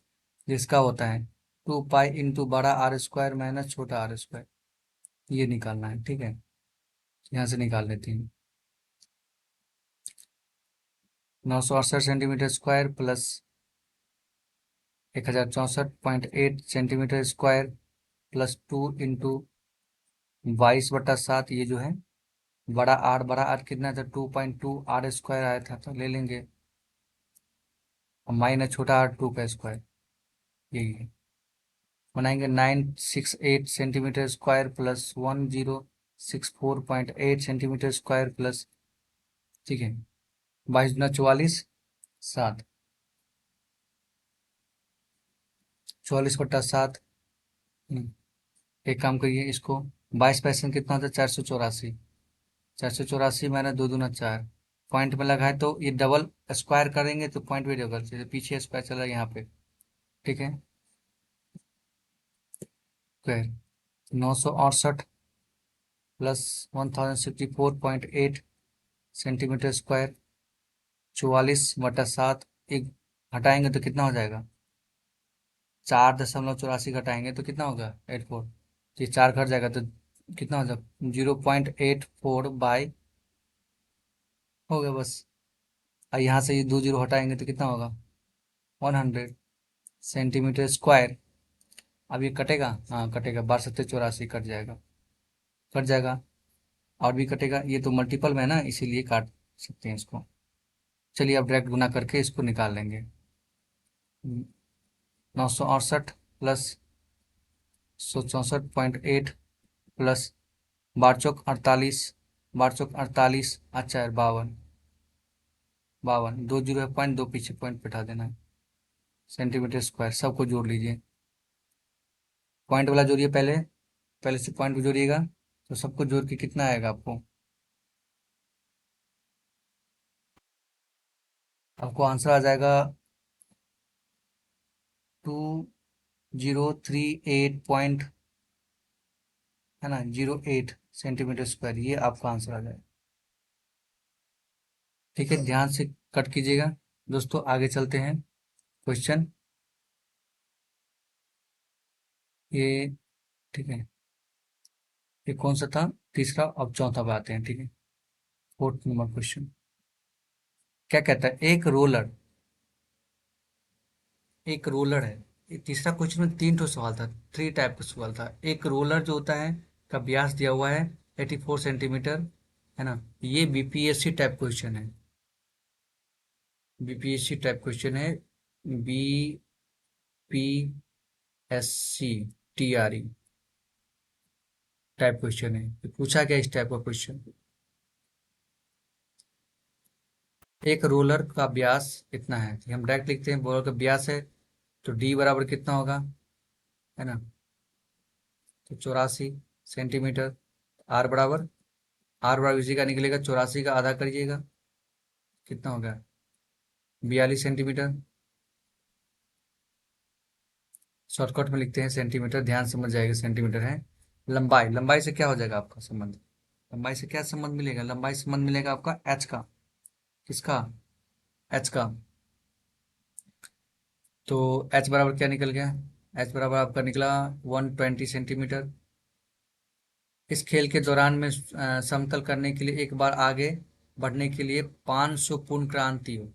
जिसका होता है 2 पाई इंटू बड़ा आर स्क्वायर माइनस छोटा आर स्क्वायर, ये निकालना है, ठीक है। यहाँ से निकाल लेते हैं। 968 centimetre square plus 1064.8 centimetre square plus 2 × 22/7, ये जो है बड़ा आर कितना था? 2.2 r² आया था, तो ले लेंगे, और माइनस छोटा आर 2 का स्क्वायर, यही है। बनाएंगे 968 centimetre square plus 1064.8 centimetre square plus ठीक है, 22×44 7, 44/7। एक काम करिए इसको, 22 % कितना होता है? 484। 484 माइनस 2×2=4। पॉइंट में लगा है तो ये डबल स्क्वायर करेंगे तो पॉइंट भी होगा, जैसे पीछे स्क्वायर चला यहाँ पे। ठीक है, स्क्वायर 968 + 1064.8 सेंटीमीटर स्क्वायर। 44/7। एक हटाएंगे तो कितना हो जाएगा? 4.84 घटाएंगे तो कितना होगा? 84। ये 4 घट जाएगा तो कितना हो जाएगा? 0.84/, हो गया बस। और यहाँ से ये 2 जीरो हटाएंगे तो कितना होगा? 100 सेंटीमीटर स्क्वायर। अब ये कटेगा, हाँ कटेगा, 12×7=84 कट जाएगा, कट जाएगा। और भी कटेगा, ये तो मल्टीपल में है ना, इसीलिए काट सकते हैं इसको। चलिए अब डायरेक्ट गुना करके इसको निकाल लेंगे। 968 + 164.8 प्लस 12×4 = 48, 12×4 = 48, अच्छा है 52। 52, 2 जीरो है, पॉइंट दो पीछे पॉइंट बैठा देना है। सेंटीमीटर स्क्वायर सबको जोड़ लीजिए। पॉइंट वाला जोड़िए पहले, पहले से पॉइंट को जोड़िएगा। तो सबको जोड़ के कितना आएगा आपको? आपको आंसर आ जाएगा 2038 है ना, 08 सेंटीमीटर स्क्वायर, ये आपका आंसर आ जाएगा। ठीक है, ध्यान से कट कीजिएगा। दोस्तों आगे चलते हैं। क्वेश्चन ये, ठीक है, ये कौन सा था? तीसरा। अब चौथा पे आते हैं। ठीक है, 4th नंबर क्वेश्चन क्या कहता है? एक रोलर है। ये तीसरा क्वेश्चन में 3 ठो सवाल था, 3 टाइप का सवाल था। एक रोलर जो होता है का व्यास दिया हुआ है 84 सेंटीमीटर, है ना। ये बीपीएससी टाइप क्वेश्चन है, बीपीएससी टाइप क्वेश्चन है। बीपीएससी टीआरई टाइप क्वेश्चन है। तो पूछा क्या इस टाइप का क्वेश्चन? एक रोलर का व्यास इतना है, तो हम डायरेक्ट लिखते हैं रोलर का व्यास है तो डी बराबर कितना होगा, है ना। तो 84 सेंटीमीटर। आर बराबर इसी का निकलेगा, 84 का आधा करिएगा, कितना होगा? 42 सेंटीमीटर। शॉर्टकट में लिखते हैं सेंटीमीटर, ध्यान समझ जाएगा, सेंटीमीटर है। लंबाई, लंबाई से क्या हो जाएगा आपका संबंध? लंबाई से क्या संबंध मिलेगा? लंबाई संबंध मिलेगा आपका एच का। किसका? एच का। तो एच बराबर क्या निकल गया? एच बराबर आपका निकला 120 सेंटीमीटर। इस खेल के दौरान में समतल करने के लिए एक बार आगे बढ़ने के लिए 500 पूर्ण क्रांतियों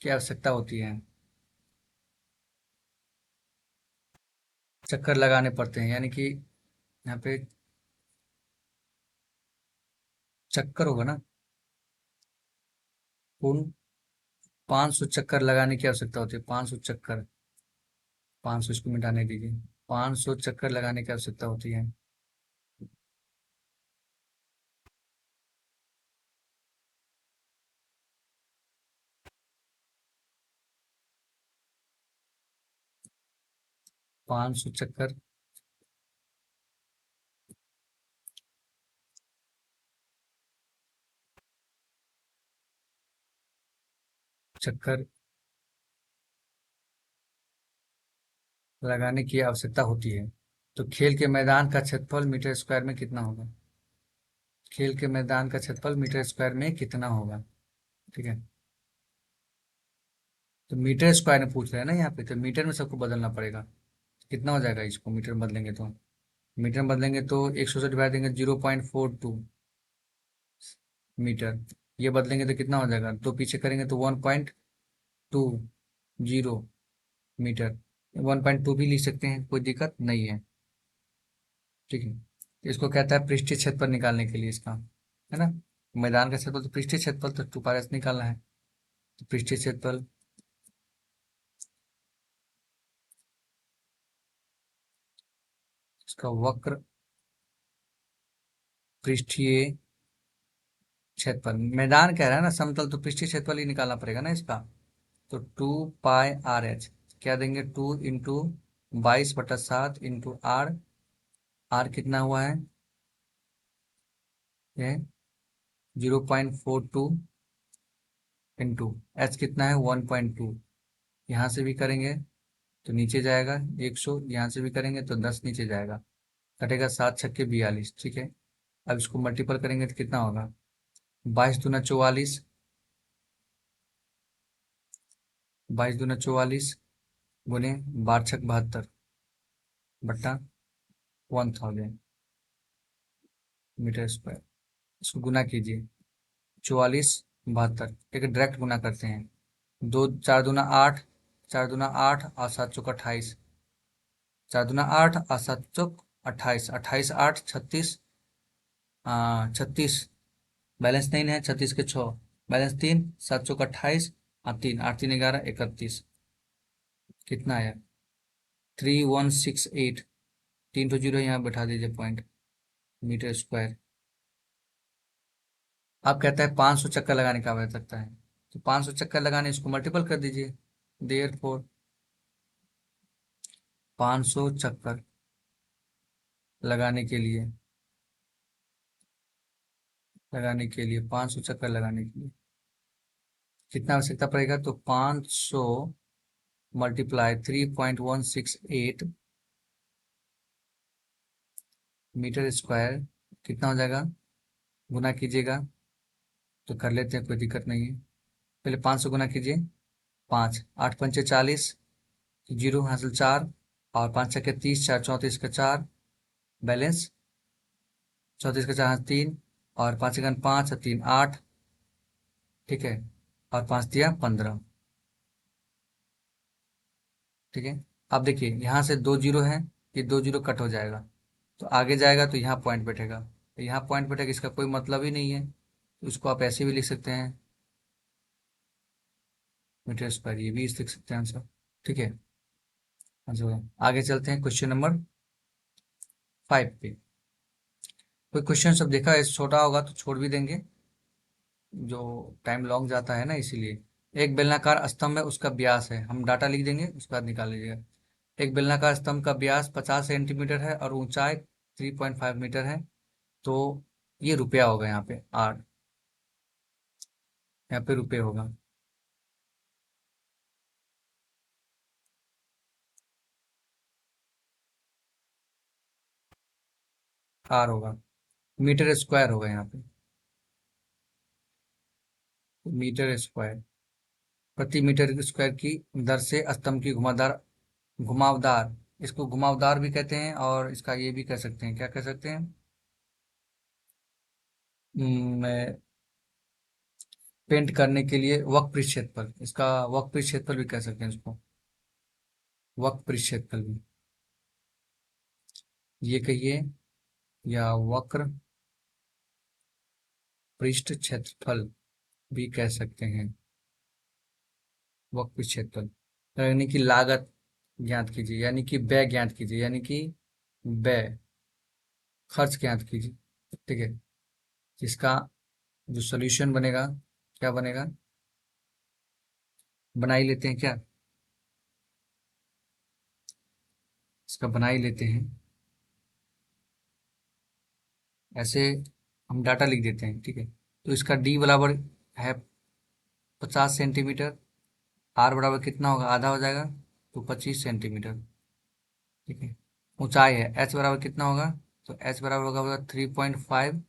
की आवश्यकता होती है। चक्कर लगाने पड़ते हैं, यानी कि यहाँ पे चक्कर होगा ना, पूर्ण 500 चक्कर लगाने की आवश्यकता होती है। 500 चक्कर, 500 इसको मिटाने दीजिए, 500 चक्कर लगाने की आवश्यकता होती है। 500 चक्कर, चक्कर लगाने की आवश्यकता होती है। तो खेल के मैदान का क्षेत्रफल मीटर स्क्वायर में कितना होगा? खेल के मैदान का क्षेत्रफल मीटर स्क्वायर में कितना होगा? ठीक है, तो मीटर स्क्वायर में पूछ रहे हैं ना यहाँ पे, तो मीटर में सबको बदलना पड़ेगा। कितना हो जाएगा इसको मीटर में बदलेंगे तो? मीटर में बदलेंगे तो 100 से डिवाइड देंगे 0.42 मीटर। ये बदलेंगे तो कितना हो जाएगा? दो पीछे करेंगे तो 1.20 मीटर। 1.2 भी लिख सकते हैं, कोई दिक्कत नहीं है। ठीक है, इसको कहता है पृष्ठीय क्षेत्रफल निकालने के लिए इसका, है ना। मैदान का क्षेत्रफल तो पृष्ठीय क्षेत्रफल तो 2 पाई निकालना है। तो पृष्ठीय क्षेत्रफल, इसका वक्र पृष्ठीय क्षेत्रफल मैदान कह रहा है ना, समतल तो पृष्ठीय क्षेत्रफल ही निकालना पड़ेगा ना इसका। तो 2 π r h क्या देंगे, 2 × 22/7 इंटू आर। आर कितना हुआ है ये 0.42 इंटू एच कितना है 1.2। यहाँ से भी करेंगे तो नीचे जाएगा 100, यहाँ से भी करेंगे तो 10 नीचे जाएगा, कटेगा 7×6=42। ठीक है, अब इसको मल्टीपल करेंगे तो कितना होगा, 22×2 = 44, 22×2 = 44 गुने 12×6 = 72 बट्टा 1000 मीटर स्क्वायर। इसको गुना कीजिए, 44 72, एक डायरेक्ट गुना करते हैं, 2 × 4 = 8, 4 × 8 और 7 × 28, 4 × 8 और 7 × 28, 28 8 36, 36 बैलेंस नहीं है, 36 के 6 बैलेंस 3, 7 × 28 और 3 8 3 11 31, कितना आया 3168। 3 तो जीरो यहाँ बैठा दीजिए पॉइंट, मीटर स्क्वायर। आप कहता है 500 चक्कर लगाने का आवश्यकता सकता है, तो 500 चक्कर लगाने इसको मल्टीपल कर दीजिए, देयर फोर 500 चक्कर लगाने के लिए 500 चक्कर लगाने के लिए कितना आवश्यकता पड़ेगा, तो 500 मल्टीप्लाई 3.168 मीटर स्क्वायर कितना हो जाएगा, गुना कीजिएगा तो कर लेते हैं, कोई दिक्कत नहीं है। पहले 500 गुना कीजिए, 5 8 पंचे 40, जीरो हासिल 4 और 5 छक्के 30, 4 34 का 4 बैलेंस 34 का 4 3 और 5 1 5 और 3 8, ठीक है, और 5 दिया 15। ठीक है, अब देखिए यहाँ से 2 जीरो है, ये 2 जीरो कट हो जाएगा तो आगे जाएगा तो यहाँ पॉइंट बैठेगा, तो यहाँ पॉइंट बैठेगा, इसका कोई मतलब ही नहीं है, तो इसको आप ऐसे भी लिख सकते हैं मीटर स्क्वायर, ये भी इस लिख सकते हैं आंसर। ठीक है, आंसर आगे चलते हैं क्वेश्चन नंबर 5 पे। कोई क्वेश्चन सब देखा है छोटा होगा तो छोड़ भी देंगे, जो टाइम लॉन्ग जाता है ना इसीलिए। एक बेलनाकार स्तंभ है, उसका व्यास है, हम डाटा लिख देंगे उसके बाद निकाल लीजिएगा। एक बेलनाकार स्तंभ का व्यास 50 सेंटीमीटर है और ऊंचाई 3.5 मीटर है, तो ये रुपया होगा, यहाँ पे आर, यहाँ पे रुपये होगा। आर होगा, मीटर स्क्वायर होगा यहाँ पे, मीटर स्क्वायर प्रति मीटर स्क्वायर की दर से स्तंभ की घुमावदार, इसको घुमावदार भी कहते हैं और इसका ये भी कह सकते हैं, क्या कह सकते हैं, पेंट करने के लिए वक्र क्षेत्रफल, इसका वक्र क्षेत्रफल भी कह सकते हैं इसको, वक्र क्षेत्रफल भी ये कहिए, या वक्र पृष्ठ क्षेत्रफल भी कह सकते हैं, वक्र क्षेत्रफल। यानी कि लागत ज्ञात कीजिए, यानी कि व्यय ज्ञात कीजिए, यानी कि व्यय खर्च ज्ञात कीजिए। ठीक है, जिसका जो सोल्यूशन बनेगा, क्या बनेगा, बना ही लेते हैं क्या, इसका बना ही लेते हैं, ऐसे हम डाटा लिख देते हैं। ठीक है, तो इसका डी बराबर है 50 सेंटीमीटर, आर बराबर कितना होगा, आधा हो जाएगा तो 25 सेंटीमीटर। ठीक है, ऊंचाई है, एच बराबर कितना होगा, तो एच बराबर होगा 3.5,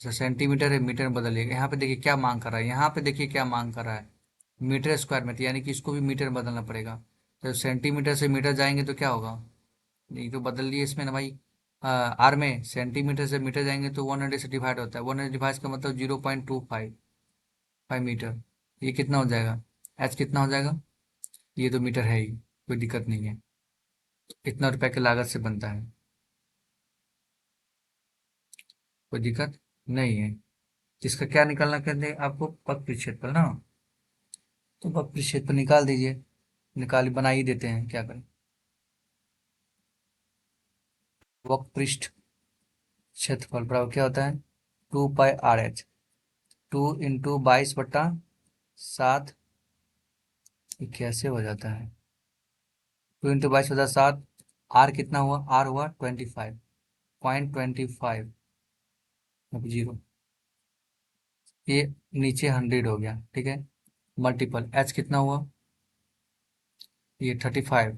सेंटीमीटर है मीटर में बदलिएगा। यहाँ पे देखिए क्या मांग कर रहा है, यहाँ पे देखिए क्या मांग कर रहा है, मीटर स्क्वायर में, तो यानी कि इसको भी मीटर में बदलना पड़ेगा। तो सेंटीमीटर से मीटर जाएंगे तो क्या होगा, नहीं तो बदल दिए इसमें ना भाई, आर में सेंटीमीटर से मीटर जाएंगे तो 100 से डिवाइड होता है, 100 डिवाइड का मतलब 0.25 मीटर, ये कितना हो जाएगा, एच कितना हो जाएगा, ये तो मीटर है ही, कोई दिक्कत नहीं है, इतना रुपए की लागत से बनता है, कोई दिक्कत नहीं है। इसका क्या निकालना कहते हैं आपको, पथ क्षेत्रफल ना, तो पथ क्षेत्रफल निकाल दीजिए, निकाल बना ही देते हैं, क्या करें, वक्र पृष्ठ क्षेत्रफल बराबर क्या होता है 2 π r h। 2 × 22/7, ये कैसे हो जाता है? 2 × 22/7, आर कितना हुआ? आर हुआ 25.25, अब जीरो, ये नीचे 100 हो गया, ठीक है। मल्टीपल एच कितना हुआ? ये 35,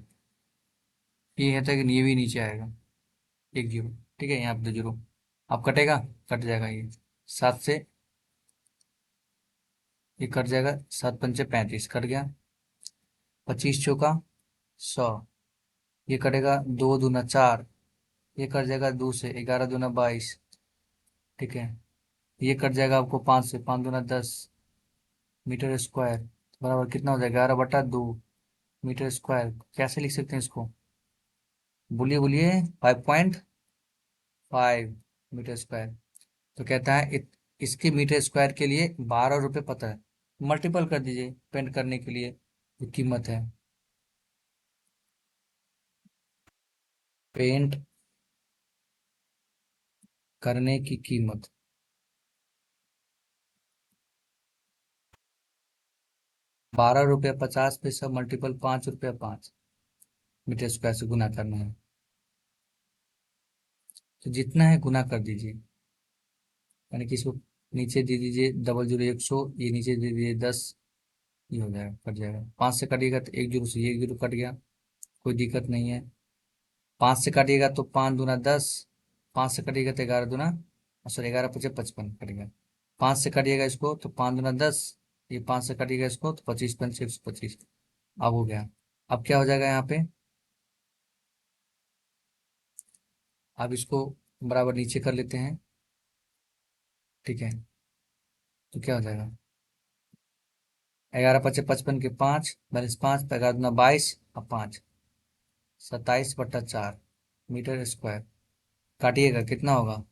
ये है, कि ये भी नीचे आएगा, एक जीरो, ठीक है, यहाँ पे 2 जीरो, अब कटेगा, कट जाएगा ये 7 से, ये कट जाएगा, 7×5 = 35, कट गया। 25 × 4 = 100, ये कटेगा, 2×2 = 4, ये कट जाएगा 2 से, 11×2 = 22, ठीक है। ये कट जाएगा आपको 5 से, 5×2 = 10 मीटर स्क्वायर, बराबर कितना हो जाएगा? 11/2 मीटर स्क्वायर। कैसे लिख सकते हैं इसको? बोलिए बोलिए, 5.5 मीटर स्क्वायर। तो कहता है इसके मीटर स्क्वायर के लिए 12 रुपये पता है, मल्टीपल कर दीजिए पेंट करने के लिए जो कीमत है, पेंट करने की कीमत 12 रुपये 50 पैसा मल्टीपल 5 रुपया 5 मीटर स्क्वायर से गुना करना है, तो जितना है गुना कर दीजिए, यानी कि इसको नीचे दे दीजिए 00 100, ये नीचे दे दीजिए 10, ये हो जाएगा, कट जाएगा। 5 से कटिएगा तो 1 जीरो से 1 जीरो कट गया, कोई दिक्कत नहीं है। 5 से काटिएगा तो 5×2 = 10, 5 से कटिएगा तो 11×2, सॉरी 11×5 = 55 कटेगा। 5 से काटिएगा इसको तो 5×2 = 10, ये 5 से काटिएगा इसको तो 25×5 = 125, अब हो गया। अब क्या हो जाएगा यहाँ पे? अब इसको बराबर नीचे कर लेते हैं, ठीक है। तो क्या हो जाएगा? 11×5 = 55 के 5, बैलेंस 5, 11×2 = 22, अब 5, 27/4 मीटर स्क्वायर। काटिएगा कितना होगा?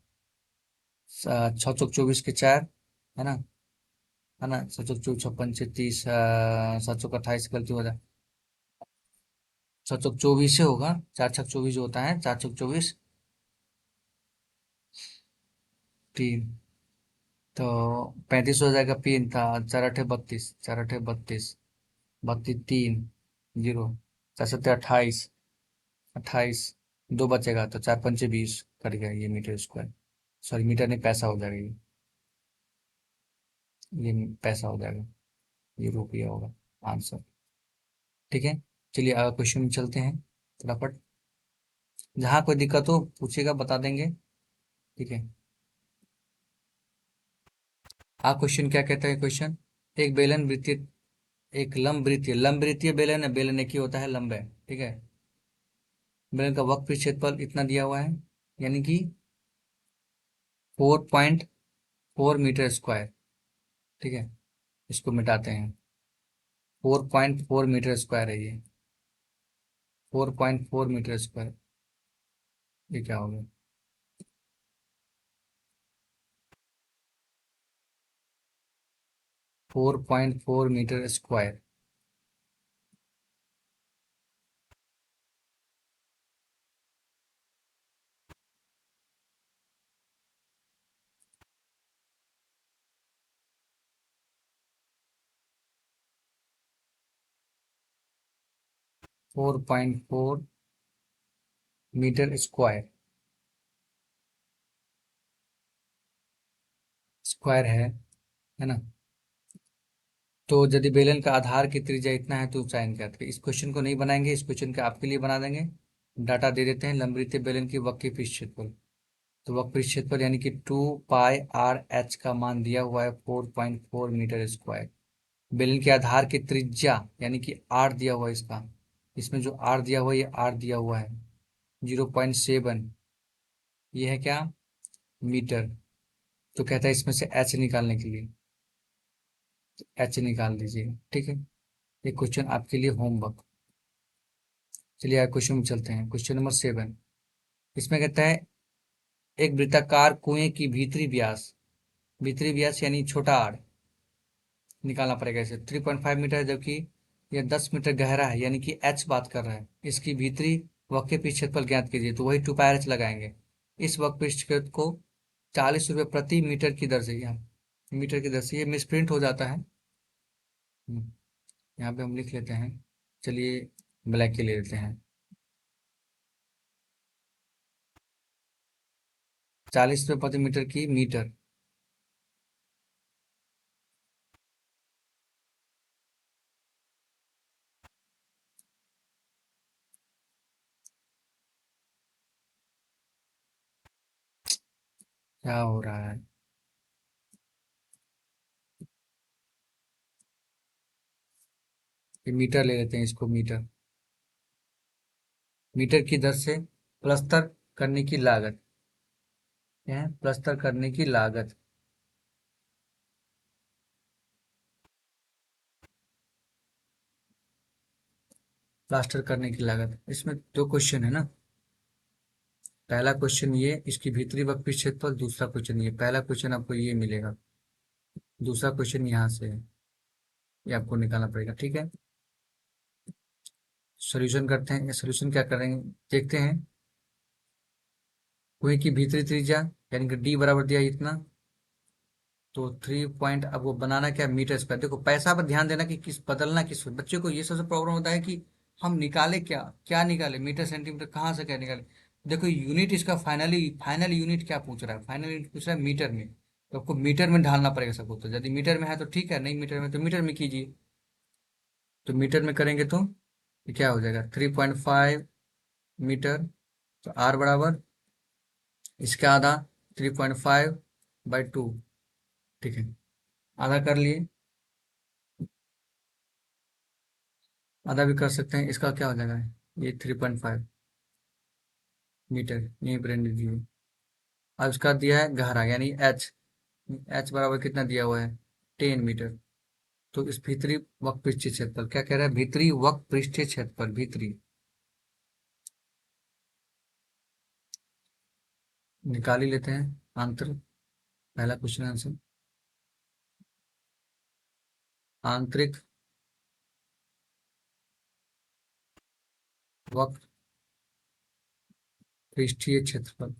6×4 = 24 के 4, है ना, है ना, 7×4 = 56, 30, 7×28 गलती हो जाए, 6×24 से होगा, 4×6 = 24 जो होता है, 4×24 = 3, तो 35 हो जाएगा, पिन था, 4×8 = 32, 4×8 = 32, 32 3 जीरो, 4×7 = 28, 28, दो बचेगा तो 4×5 = 20, कट गया ये मीटर स्क्वायर, सॉरी मीटर नहीं, पैसा हो जाएगा ये पैसा हो जाएगा, ये रुपया होगा आंसर, ठीक है। चलिए अगला क्वेश्चन में चलते हैं फटाफट, जहाँ कोई दिक्कत हो पूछिएगा, बता देंगे, ठीक है। क्वेश्चन क्या कहता है? क्वेश्चन, एक बेलन वृत्तीय, एक लंब वृत्तीय बेलन है, बेलन एक ही होता है, लंब है, ठीक है। बेलन का वक्र क्षेत्रफल इतना दिया हुआ है, यानी कि 4.4 मीटर स्क्वायर, ठीक है। इसको मिटाते हैं, 4.4 मीटर स्क्वायर है ये, 4.4 मीटर स्क्वायर, ये क्या हो गया? 4.4 मीटर स्क्वायर, 4.4 मीटर स्क्वायर है ना। तो यदि बेलन का आधार की त्रिज्या इतना है तो ऊंचाई क्या है? इस क्वेश्चन को नहीं बनाएंगे, इस क्वेश्चन के आपके लिए बना देंगे। डाटा दे देते हैं, लंबवृत्तीय बेलन की वक्र पृष्ठ क्षेत्रफल, तो वक्र पृष्ठ क्षेत्रफल यानी कि 2πr/h का मान दिया हुआ है 4.4 मीटर स्क्वायर। बेलन के आधार की त्रिज्या यानी कि आर दिया हुआ है इसका, इसमें जो आर दिया हुआ है, ये आर दिया हुआ है 0.7, ये है क्या? मीटर। तो कहता है इसमें से एच निकालने के लिए, एच निकाल दीजिए, ठीक है। ये क्वेश्चन आपके लिए होमवर्क। चलिए आगे क्वेश्चन में चलते हैं, क्वेश्चन नंबर 7। इसमें कहता है एक वृत्ताकार कुएं की भीतरी व्यास यानी छोटा आर निकालना पड़ेगा इसे, 3.5 मीटर है, जबकि यह 10 मीटर गहरा है, यानी कि एच बात कर रहा है। इसकी भीतरी वक्र पृष्ठ क्षेत्रफल ज्ञात कीजिए, तो वही 2πr/h लगाएंगे। इस वक्र पृष्ठ क्षेत्रफल को 40 रुपये प्रति मीटर की दर से, यहाँ मीटर की दर से, ये मिसप्रिंट हो जाता है। यहाँ पे हम लिख लेते हैं। चलिए ब्लैक के ले लेते हैं। 40 रुपये प्रति मीटर की मीटर। क्या हो रहा है? ये मीटर ले लेते हैं, इसको मीटर। मीटर की दर से प्लस्तर करने की लागत। क्या है? प्लस्तर करने की लागत। प्लास्टर करने की लागत, इसमें दो क्वेश्चन है ना। पहला क्वेश्चन ये इसकी भीतरी वक्र क्षेत्रफल, दूसरा क्वेश्चन ये। पहला क्वेश्चन आपको ये मिलेगा, दूसरा क्वेश्चन यहाँ से है। ये आपको निकालना पड़ेगा, ठीक है। सॉल्यूशन करते हैं। सॉल्यूशन क्या करेंगे देखते हैं। कुएं की भीतरी त्रिज्या यानी कि डी बराबर दिया इतना, तो 3 पॉइंट। अब वो बनाना क्या, मीटर स्क्वायर। देखो पैसा पर ध्यान देना कि किस बदलना किस, बच्चे को ये सबसे प्रॉब्लम होता है कि हम निकाले क्या, क्या निकाले, मीटर सेंटीमीटर कहाँ से क्या निकाले। देखो यूनिट इसका फाइनली, फाइनल यूनिट क्या पूछ रहा है, फाइनल यूनिट पूछ रहा है मीटर में। तो आपको मीटर में ढालना पड़ेगा सबको। तो यदि मीटर में है तो ठीक है, नहीं मीटर में तो मीटर में कीजिए। तो मीटर में करेंगे तो ये क्या हो जाएगा, 3.5 मीटर। तो आर बराबर इसका आधा, 3.5/2। ठीक है, आधा कर लिए। आधा भी कर सकते हैं, इसका क्या हो जाएगा, ये 3.5 मीटर, यही पर दीजिए। अब इसका दिया है गहरा यानी एच। एच बराबर कितना दिया हुआ है, 10 मीटर। तो इस भीतरी वक्र पृष्ठीय क्षेत्रफल क्या कह रहा है, भीतरी वक्र पृष्ठीय क्षेत्रफल, भीतरी निकाल ही लेते हैं आंतर। पहला क्वेश्चन आंसर, आंतरिक वक्र पृष्ठीय क्षेत्रफल।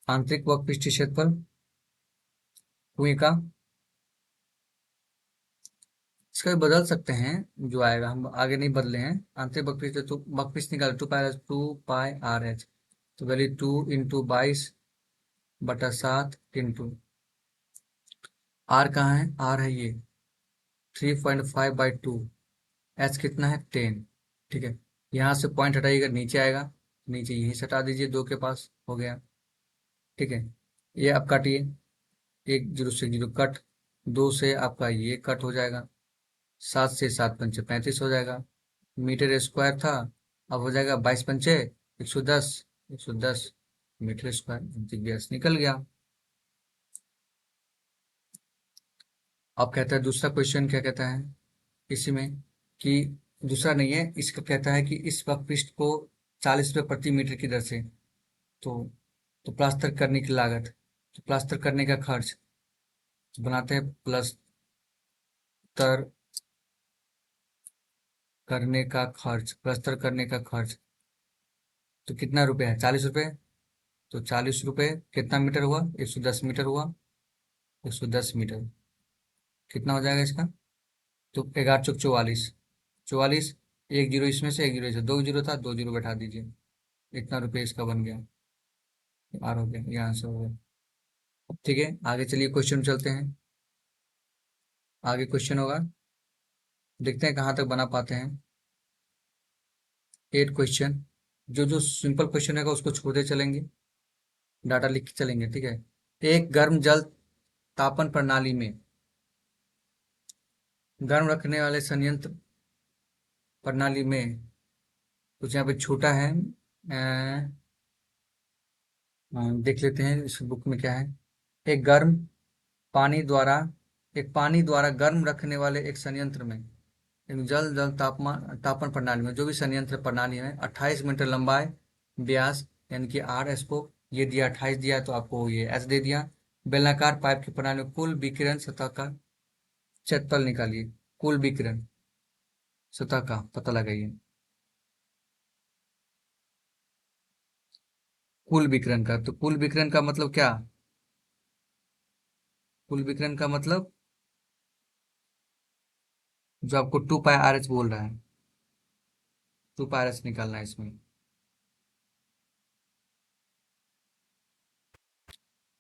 आंतरिक वक्र पृष्ठीय क्षेत्रफल कुएं का, इसका भी बदल सकते हैं, जो आएगा हम आगे नहीं बदले हैं। आंतरिक वक्र पृष्ठ, तो वक्र पृष्ठ निकाले, 2 पाई आर एच। तो वैल्यू 2 × 22/7 इंटू आर कहाँ है, आर है ये 3.5/2। एच कितना है, 10। ठीक है, यहाँ से पॉइंट हटाइएगा, नीचे आएगा। नीचे यहीं से हटा दीजिए, 2 के पास हो गया। ठीक है, ये अब काटिए, 1 0 से 0 कट, 2 से आपका ये कट हो जाएगा, 7 से 7 पंचे 35 हो जाएगा। मीटर स्क्वायर था, अब हो जाएगा 22 पंचे 110, 110 मीटर स्क्वायर। गैस निकल गया। अब कहता है दूसरा क्वेश्चन क्या कहता है इसी में, कि दूसरा नहीं है, इसका कहता है कि इस वक्रपृष्ठ को 40 रुपये प्रति मीटर की दर से, तो तो प्लास्टर करने की लागत, तो प्लास्टर करने का खर्च, तो बनाते हैं प्लस्तर करने का खर्च, प्लस्तर करने का खर्च। तो कितना रुपए है, 40 रुपये। तो 40 रुपये कितना मीटर हुआ, 110 मीटर हुआ। 110 मीटर कितना हो जाएगा इसका, तो 11 × 4 = 44। 44, एक जीरो इसमें से, एक जीरो इसमें, 2 जीरो था, 2 जीरो बैठा दीजिए। इतना रुपये इसका बन गया। आर हो गया, ये आंसर हो गया। ठीक है, आगे चलिए क्वेश्चन चलते हैं। आगे क्वेश्चन होगा, देखते हैं कहाँ तक बना पाते हैं। 8 क्वेश्चन, जो जो सिंपल क्वेश्चन रहेगा उसको छोड़ते चलेंगे, डाटा लिख के चलेंगे। ठीक है, एक गर्म जल तापन प्रणाली में गर्म रखने वाले संयंत्र प्रणाली में, कुछ यहाँ पे छोटा है। देख लेते हैं इस बुक में क्या है। एक गर्म पानी द्वारा, एक पानी द्वारा गर्म रखने वाले एक संयंत्र में, एक जल जल तापमान तापन प्रणाली में, जो भी संयंत्र प्रणाली है, 28 मीटर लंबाई, व्यास यानी कि आर एस को ये दिया, 28 दिया, तो आपको ये एस दे दिया। बेलनाकार पाइप की प्रणाली में कुल विकिरण सतह का क्षेत्रफल निकालिए। कुल विकिरण सतह का पता लगाइए, कुल विकिरण का। तो कुल विकिरण का मतलब क्या, कुल विकिरण का मतलब जो आपको 2 π r h बोल रहा है, 2 π r h निकालना है इसमें।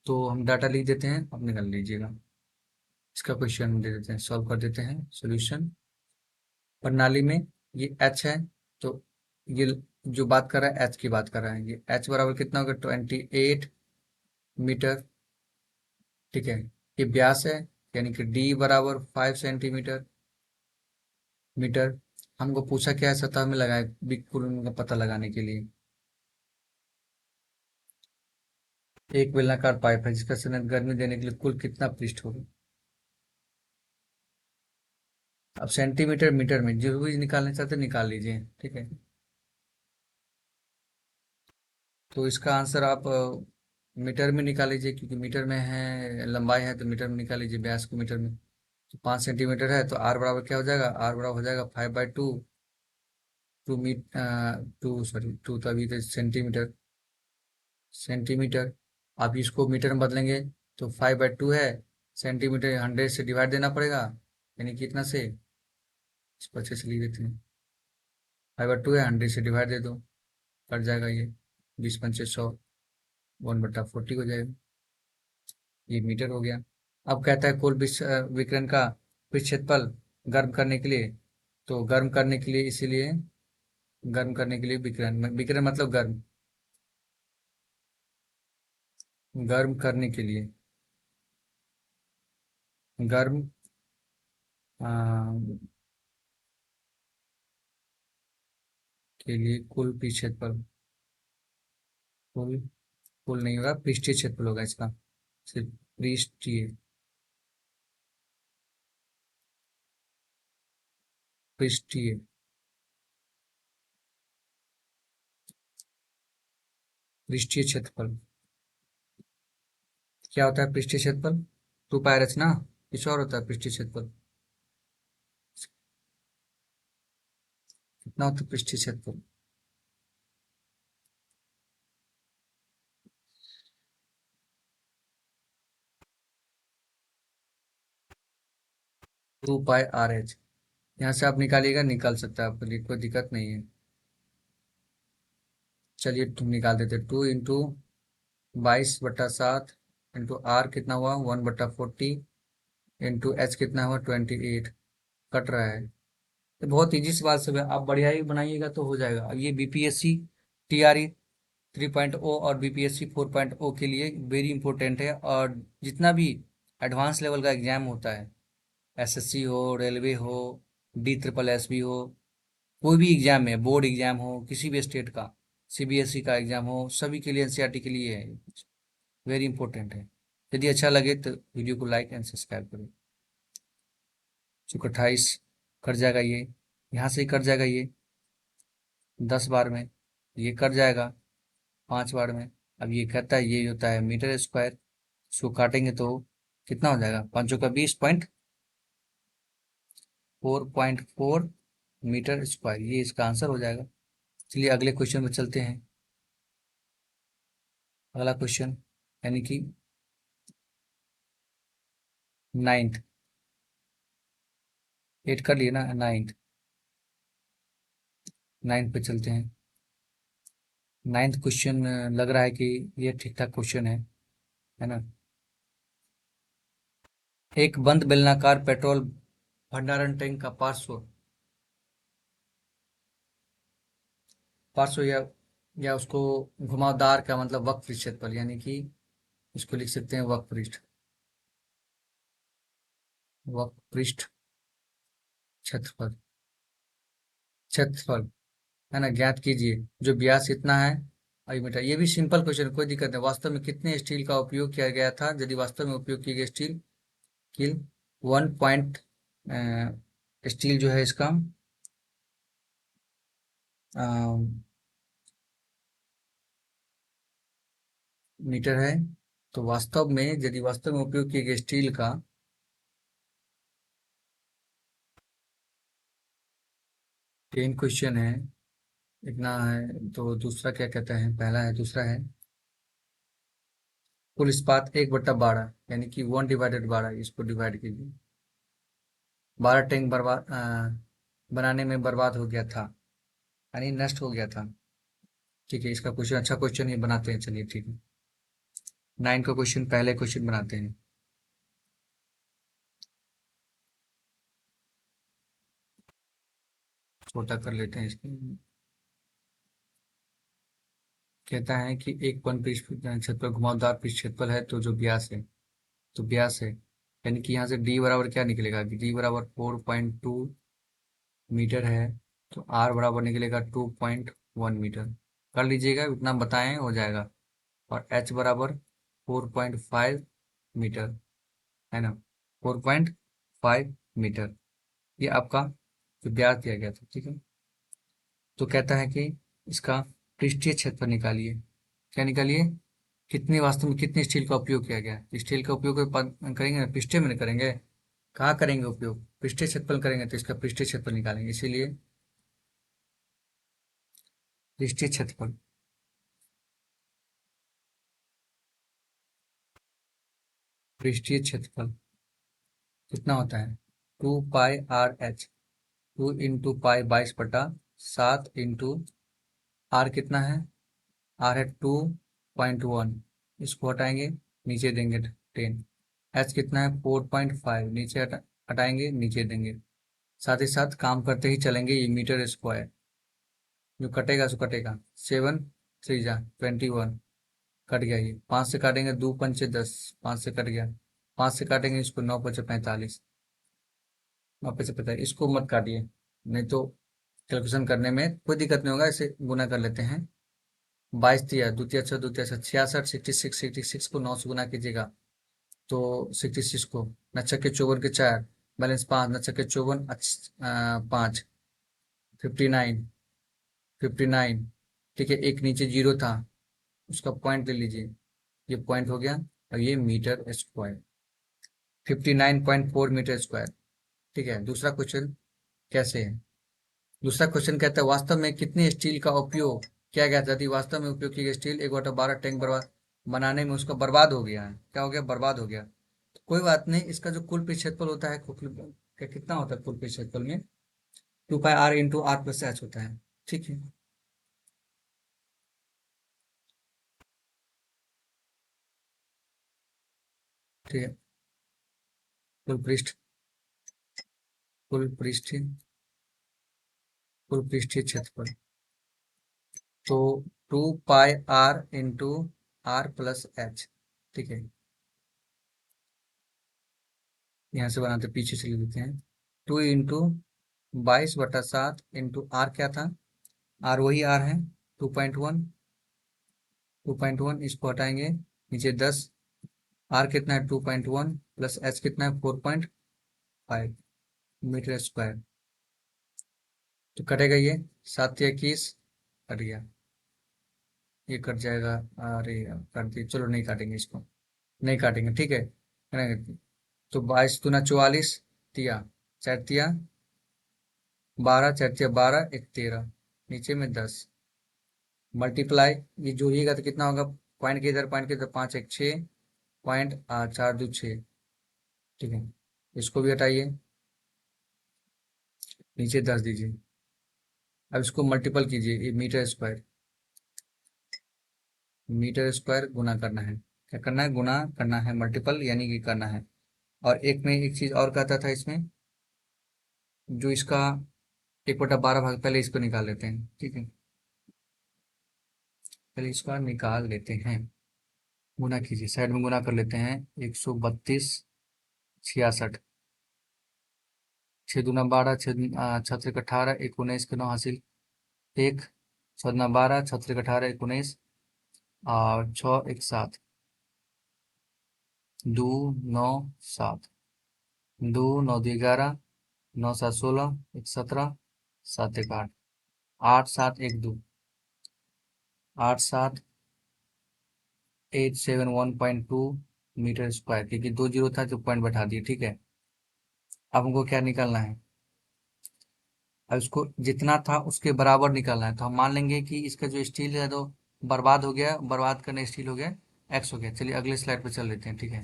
तो हम डाटा लिख देते हैं, आप निकाल लीजिएगा। इसका क्वेश्चन दे देते हैं, सॉल्व कर देते हैं सॉल्यूशन। प्रणाली में ये एच है, तो ये जो बात कर रहा है एच की बात कर रहा है, ये एच बराबर कितना होगा, 28 मीटर। ठीक है, ये व्यास है, यानी कि डी बराबर 5 सेंटीमीटर मीटर। हमको पूछा क्या है, सतह में लगाए कुल का पता लगाने के लिए। एक बेलनाकार पाइप है जिसका संयंत्र गर्मी देने के लिए कुल कितना पृष्ठ होगा। अब सेंटीमीटर मीटर में जो भी निकालना चाहते हैं निकाल लीजिए, ठीक है। तो इसका आंसर आप मीटर में निकाल लीजिए, क्योंकि मीटर में है, लंबाई है तो मीटर में निकाल लीजिए, व्यास को मीटर में। तो 5 सेंटीमीटर है, तो आर बराबर क्या हो जाएगा, आर बराबर हो जाएगा 5/2। टू सॉरी, टू तभी तो सेंटीमीटर, सेंटीमीटर। आप इसको मीटर में बदलेंगे तो 5/2 है, सेंटीमीटर 100 से डिवाइड देना पड़ेगा, यानी कितना से, इसको अच्छे से लिख देते हैं। 5/2 है, 100 से डिवाइड दे दो, कट जाएगा ये, 20×5 = 100, 1/40 हो जाएगा। ये मीटर हो गया। अब कहता है कुल विकिरण का पृष्ठ क्षेत्रफल गर्म करने के लिए। तो गर्म करने के लिए, इसीलिए गर्म करने के लिए विकिरण, विकिरण मतलब गर्म, गर्म करने के लिए, गर्म के लिए कुल पृष्ठ क्षेत्रफल, कुल, कुल नहीं होगा, पृष्ठीय क्षेत्रफल होगा इसका, सिर्फ पृष्ठीय, पृष्ठीय, पृष्ठीय क्षेत्रफल। क्या होता है पृष्ठीय क्षेत्रफल, 2 π r h ना, कुछ और होता है पृष्ठीय क्षेत्रफल, कितना होता है पृष्ठीय क्षेत्रफल, 2 π r h। यहाँ से आप निकालिएगा, निकाल सकता है, आपके लिए कोई दिक्कत नहीं है। चलिए तुम निकाल देते, 2 × 22/7 इंटू आर कितना हुआ, 1/40 इंटू एच कितना हुआ, 28। कट रहा है, तो बहुत इजी सवाल सब है, आप बढ़िया ही बनाइएगा तो हो जाएगा। अब ये बीपीएससी टीआरई 3.0 और बीपीएससी 4.0 के लिए वेरी इंपॉर्टेंट है। और जितना भी एडवांस लेवल का एग्जाम होता है, एसएससी हो, रेलवे हो, DSSS हो, कोई भी एग्जाम है, बोर्ड एग्जाम हो किसी भी स्टेट का, सीबीएसई का एग्जाम हो, सभी के लिए, एनसीईआरटी के लिए है, वेरी इंपॉर्टेंट है। यदि अच्छा लगे तो वीडियो को लाइक एंड सब्सक्राइब करें। चूँकि 28 कट जाएगा ये, यहाँ से ही कट जाएगा ये 10 बार में, ये कट जाएगा 5 बार में। अब ये कहता है ये होता है मीटर स्क्वायर, इसको काटेंगे तो कितना हो जाएगा, 5 का 20 पॉइंट 4.4 मीटर स्क्वायर, ये इसका आंसर हो जाएगा। चलिए अगले क्वेश्चन में चलते हैं। अगला क्वेश्चन यानी कि 9th, 8 कर लिए ना, 9th, 9th पे चलते हैं। 9th क्वेश्चन लग रहा है कि ये ठीक ठाक क्वेश्चन है ना। एक बंद बेलनाकार पेट्रोल भंडारण टैंक का पार्श्व, पार्श्व या उसको घुमावदार का मतलब वक्र क्षेत्रफल, यानी कि इसको लिख सकते हैं वक्र पृष्ठ, वक्र पृष्ठ क्षेत्रफल, क्षेत्रफल है ना, ज्ञात कीजिए जो व्यास इतना है। आई मीटर, ये भी सिंपल क्वेश्चन, कोई दिक्कत नहीं। वास्तव में कितने स्टील का उपयोग किया गया था, यदि वास्तव में उपयोग की गई स्टील किल 1 पॉइंट, स्टील जो है इसका मीटर है। तो वास्तव में यदि वास्तव में उपयोग किए गए स्टील का, 10 क्वेश्चन है, इतना है। तो दूसरा क्या कहता है, पहला है, दूसरा है कुल इस्पात 1/12, यानी कि 1/12, इसको डिवाइड कीजिए। 12 टैंक बनाने में बर्बाद हो गया था, यानी नष्ट हो गया था। ठीक है, इसका क्वेश्चन, अच्छा क्वेश्चन ये बनाते हैं, चलिए ठीक है। 9 का क्वेश्चन, पहले क्वेश्चन बनाते हैं। छोटा कर लेते हैं इसको। कहता है कि एक वन पृष्ठ क्षेत्रफल, घुमावदार पृष्ठ क्षेत्रफल है, तो जो व्यास है, तो व्यास है, यानी कि यहाँ से डी बराबर क्या निकलेगा, डी बराबर 4.2 मीटर है, तो आर बराबर निकलेगा 2.1 मीटर। कर लीजिएगा, इतना बताएं हो जाएगा। और एच बराबर 4.5 मीटर, है ना, 4.5 मीटर, ये आपका जो व्यास दिया गया था। ठीक है, तो कहता है कि इसका पृष्ठीय क्षेत्रफल निकालिए। क्या निकालिए, कितनी वास्तव में कितनी स्टील का उपयोग किया गया है। स्टील का उपयोग करेंगे ना, पृष्ठीय में करेंगे, कहाँ करेंगे उपयोग, पृष्ठीय क्षेत्रफल करेंगे, तो इसका पृष्ठीय क्षेत्रफल निकालेंगे। इसीलिए पृष्ठीय क्षेत्रफल, पृष्ठीय क्षेत्रफल कितना होता है, 2 pi r h, 2 × pi 22/7 into R कितना है, आर है 2.1, इसको हटाएंगे, नीचे देंगे 10। एच कितना है 4.5, नीचे हटाएंगे, नीचे देंगे। साथ ही साथ काम करते ही चलेंगे, ये मीटर स्क्वायर, जो कटेगा सो कटेगा, 7×3 = 21, कट गया। ये 5 से काटेंगे, 2×5 = 10, 5 से कट गया। 5 से काटेंगे इसको, 9×5 = 45, 9×5 = 45, इसको मत काटिए, नहीं तो कैलकुलेशन करने में कोई दिक्कत नहीं होगा। इसे गुना कर लेते हैं, 22 दिया, द्वितीय छः, द्वितीय छः 66, 66, 66 को 9 से गुना कीजिएगा, तो 66 को, नच्छक के 54 के 4, बैलेंस 5, नच्छक के 54 5, 59, 59। ठीक है, एक नीचे जीरो था, उसका पॉइंट ले लीजिए, ये पॉइंट हो गया, और ये मीटर स्क्वायर, 59.4 मीटर स्क्वायर। ठीक है, दूसरा क्वेश्चन कैसे है। दूसरा क्वेश्चन कहता है, वास्तव में कितनी स्टील का उपयोग किया गया था, यदि वास्तव में उपयोग की गई स्टील 1/12 टैंक बर्बाद बनाने में उसका बर्बाद हो गया है। क्या हो गया, बर्बाद हो गया। तो कोई बात नहीं, इसका जो कुल पृष्ठ क्षेत्रफल होता है, क्या कितना होता है कुल पृष्ठ क्षेत्रफल में, 2 पाई r × r + h होता है। ठीक है, ठीक है, कुल पृष्ठ, कुल पृष्ठीय, कुल पृष्ठीय क्षेत्रफल, तो 2 पाई r × r + h। ठीक है, यहाँ से बनाते, पीछे से लिख देते हैं, 2 × 22/7 इंटू आर क्या था, आर वही आर है, 2.1, 2.1, इसको हटाएंगे, नीचे 10, आर कितना है 2.1 प्लस एच कितना है 4.5 मीटर स्क्वायर। तो कटेगा ये, 7×21 कट गया, ये कट जाएगा। अरे यार, काट दिए, चलो नहीं काटेंगे इसको, नहीं काटेंगे, ठीक है। तो 22×2 = 44, तिया 4×3 = 12, 4×3 = 12, 1 13, नीचे में 10, मल्टीप्लाई, ये जोड़िएगा तो कितना होगा, पॉइंट के इधर, पॉइंट के इधर, 5×1 = 6, पॉइंट 4×2 = 6। ठीक है, इसको भी हटाइए, नीचे 10 दीजिए। अब इसको मल्टीपल कीजिए, ये मीटर स्क्वायर, मीटर स्क्वायर गुना करना है, क्या करना है, गुना करना है, मल्टीपल यानी कि करना है। और एक में एक चीज और कहता था इसमें, जो इसका 1/12 भाग, पहले इसको निकाल लेते हैं। ठीक है, पहले इसका निकाल लेते हैं, गुना कीजिए, साइड में गुना कर लेते हैं, 132×66, 6×2 = 12, 6×6 = 18, 19 के 9 हासिल, 1, 6×2 = 12, 6×18 = 19, और 6 × 1 = 7, 2 9 7, 2 9 × 2 = 11, 9 7 16, 1 17, 7 1 8, 8 7 1 2, 8 7 871.2 मीटर स्क्वायर, क्योंकि 2 जीरो था तो पॉइंट बैठा दिए। ठीक है, अब हमको क्या निकालना है, अब इसको जितना था उसके बराबर निकालना है। तो हम मान लेंगे कि इसका जो स्टील है तो बर्बाद हो गया, बर्बाद करने स्टील हो गया, एक्स हो गया। चलिए अगले स्लाइड पे चल लेते हैं, ठीक है।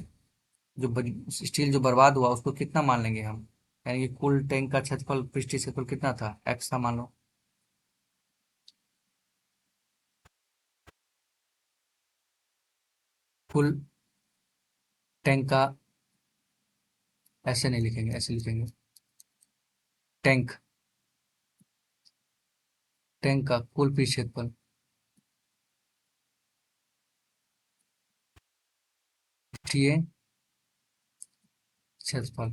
स्टील जो बर्बाद हुआ उसको कितना मान लेंगे हम, यानी कि कुल टैंक का क्षेत्रफल, पृष्ठीय क्षेत्रफल कितना था, एक्स था मान लो। कुल टैंक का, ऐसे नहीं लिखेंगे, ऐसे लिखेंगे, टैंक, टैंक का कुल पृष्ठ क्षेत्रफल, पृष्ठीय क्षेत्रफल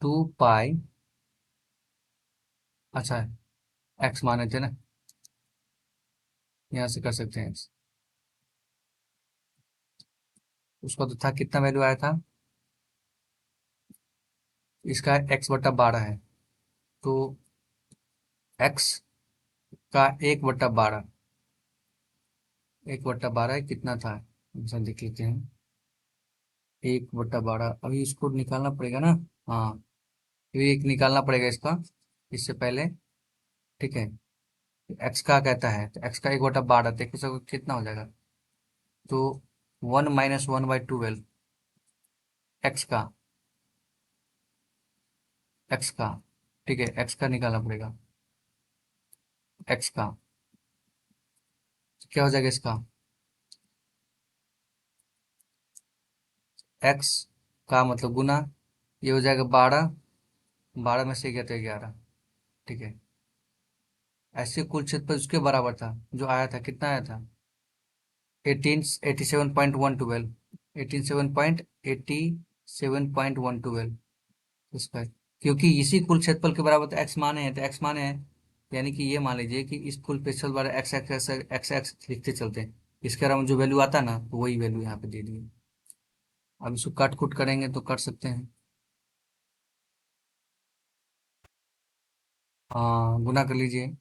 2 पाई, अच्छा है, एक्स माने थे ना, यहाँ से कर सकते हैं। उसका तो था, कितना वैल्यू आया था इसका, x/12 है, तो x का 1/12, 1/12 कितना था, आंसर देख लेते हैं। 1/12, अभी इसको निकालना पड़ेगा ना। हाँ, अभी एक निकालना पड़ेगा इसका, इससे पहले, ठीक है। एक्स का कहता है, तो एक्स का 1/12 देख सको कितना हो जाएगा, तो 1 - 1/12, एक्स का, एक्स का, ठीक है, एक्स का निकालना पड़ेगा, एक्स का, तो क्या हो जाएगा इसका, एक्स का मतलब गुना, ये हो जाएगा 12, 12 में से गया तो 11, ठीक है। ऐसे कुल क्षेत्रफल उसके बराबर था जो आया था, कितना आया था, 87.112, 87.112 स्क्वायर, क्योंकि इसी कुल क्षेत्रफल के बराबर तो एक्स माने हैं, तो एक्स माने हैं, यानी कि ये मान लीजिए कि इस कुल क्षेत्रफल बारे एक्स एक्स एक्स एक्स लिखते चलते हैं, इसके अलावा जो वैल्यू आता ना, तो वही वैल्यू यहाँ पे दे दी। अब इसको काट कुट करेंगे तो कर सकते हैं, हाँ गुना कर लीजिए,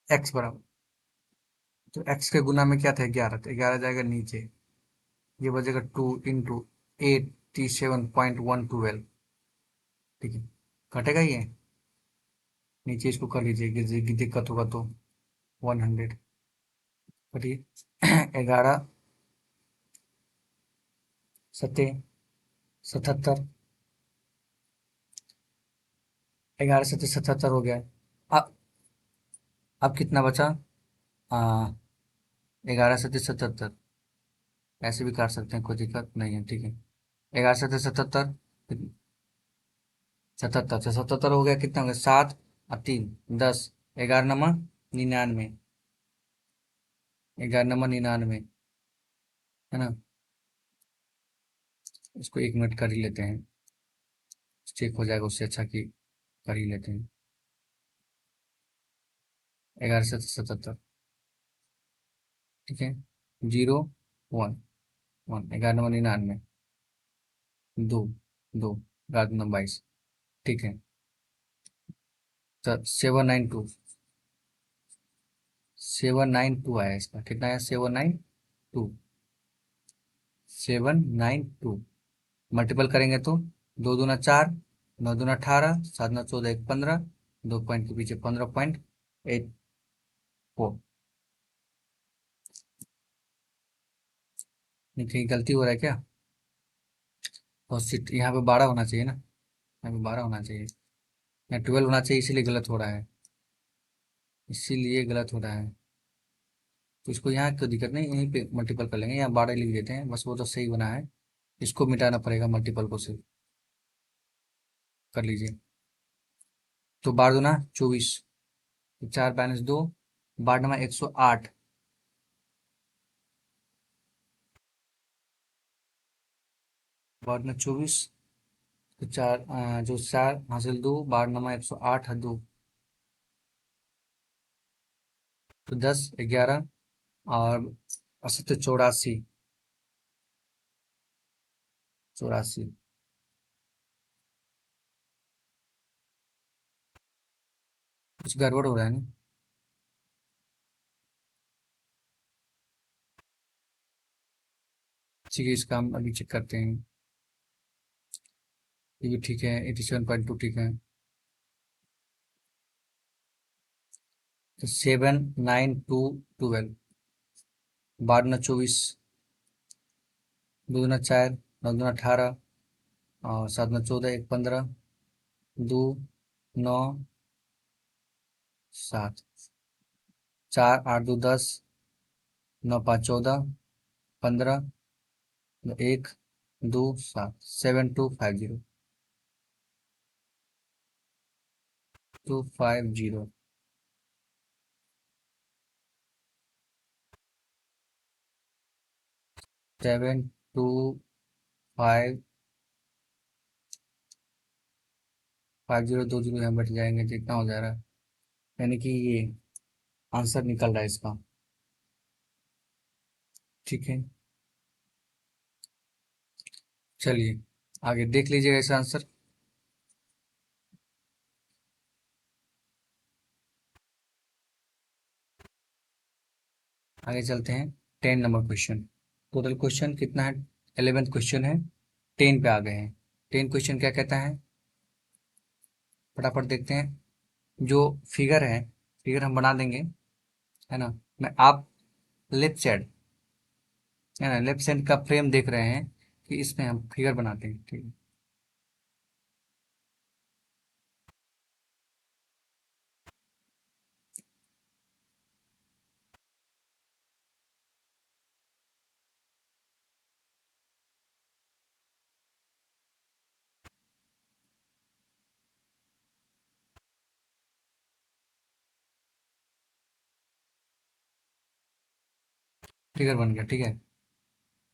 एक्स बराबर, तो एक्स के गुना में क्या था, 11, तो 11 जाएगा नीचे, ये बचेगा 2 × 87.112, ठीक है, घटेगा ये, नीचे इसको कर लीजिए कि दिक्कत होगा तो 100 करिए। 11×7=77, 11×7=77 हो गया। अब कितना बचा, 11×7=77, ऐसे भी काट सकते हैं, कोई दिक्कत नहीं है, ठीक है। 11×7=77, 77 से 77 हो गया, कितना हो गया, 7 और 3 10, 11×9=99, 11×9=99, है ना। इसको 1 मिनट कर ही लेते हैं, चेक हो जाएगा, उससे अच्छा कि कर ही लेते हैं। 11×7=77, ठीक है, 0 1 1, 11×9=99, 2 2, 11×9=22, ठीक है, तो 792 आया इसका, कितना आया, 792, 792, मल्टीपल करेंगे तो 2×2=4, 9×2=18, 7×9=14, 2 पॉइंट के पीछे 15.84, नहीं कहीं गलती हो रहा है क्या, और सीट यहाँ पे 12 होना चाहिए ना, यहाँ पे 12 होना चाहिए, यहाँ 12 होना चाहिए, इसीलिए गलत हो रहा है, इसीलिए गलत हो रहा है, तो इसको यहाँ कोई दिक्कत नहीं, यहीं पे मल्टीपल कर लेंगे, यहाँ 12 लिख देते हैं बस, वो तो सही बना है, इसको मिटाना पड़ेगा मल्टीपल को, सिर्फ कर लीजिए, तो 12×2=24, 4 - 2, 12×108, 12×24, तो चार, जो 4 हासिल 2, 12×108 है 2, तो 10 11, और 80 तो 84, 84, कुछ गड़बड़ हो रहा है ना, ठीक है, इसका हम अभी चेक करते हैं, ये भी ठीक है, 87.2 ठीक है, तो 7 9 2 12, 12 9 24, 2 2 4, 9 2 18, और 7 9 14, 1 15, 2 9 7, 4 8 2 10, 9 5 14, 15, 1 2 7, 7250, 250, 7 2 5, 50, 2 0 यहाँ बच जाएंगे, जितना हो जा रहा है, यानी कि ये आंसर निकल रहा है इसका। ठीक है, चलिए आगे देख लीजिएगा इसका आंसर। आगे चलते हैं 10 नंबर क्वेश्चन। टोटल क्वेश्चन कितना है? 11th क्वेश्चन है, 10 पे आ गए हैं। 10 क्वेश्चन क्या कहता है, फटाफट देखते हैं। जो फिगर है, फिगर हम बना देंगे, है ना। मैं आप लेफ्ट साइड, है ना, लेफ्ट साइड का फ्रेम देख रहे हैं कि इसमें हम फिगर बनाते हैं। ठीक है, फिगर बन गया। ठीक है,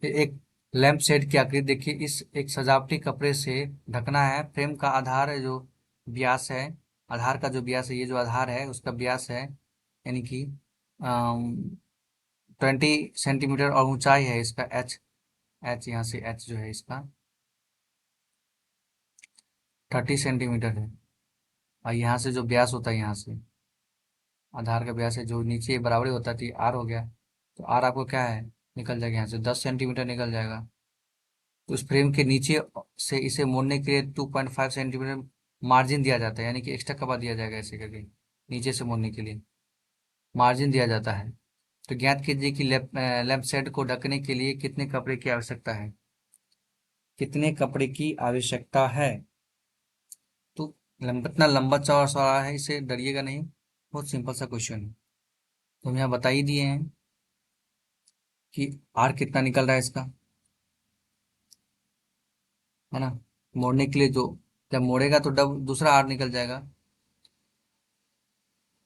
फिर एक लैंप शेड की आकृति देखिए। इस एक सजावटी कपड़े से ढकना है। फ्रेम का आधार है जो व्यास है, आधार का जो व्यास है, ये जो आधार है उसका व्यास है, यानी कि 20 सेंटीमीटर, और ऊंचाई है इसका एच। एच यहाँ से एच जो है इसका 30 सेंटीमीटर है। और यहाँ से जो व्यास होता है, यहाँ से आधार का व्यास है जो नीचे बराबरी होता है, तो ये आर हो गया। तो आर आपको क्या है, निकल जाएगा यहाँ से 10 सेंटीमीटर निकल जाएगा। तो उस फ्रेम के नीचे से इसे मोड़ने के लिए 2.5 सेंटीमीटर मार्जिन दिया जाता है, यानी कि एक्स्ट्रा कपड़ा दिया जाएगा ऐसे करके नीचे से मोड़ने के लिए मार्जिन दिया जाता है। तो ज्ञात कीजिए कि लेफ्ट साइड को ढकने के लिए कितने कपड़े की आवश्यकता है, कितने कपड़े की आवश्यकता है। तो इतना लंबा चौड़ा सवाल है, इसे डरिएगा नहीं, बहुत सिंपल सा क्वेश्चन है। तो हम यहाँ बता ही दिए हैं कि आर कितना निकल रहा है इसका, है ना। मोड़ने के लिए जो, जब मोड़ेगा तो डब दूसरा आर निकल जाएगा,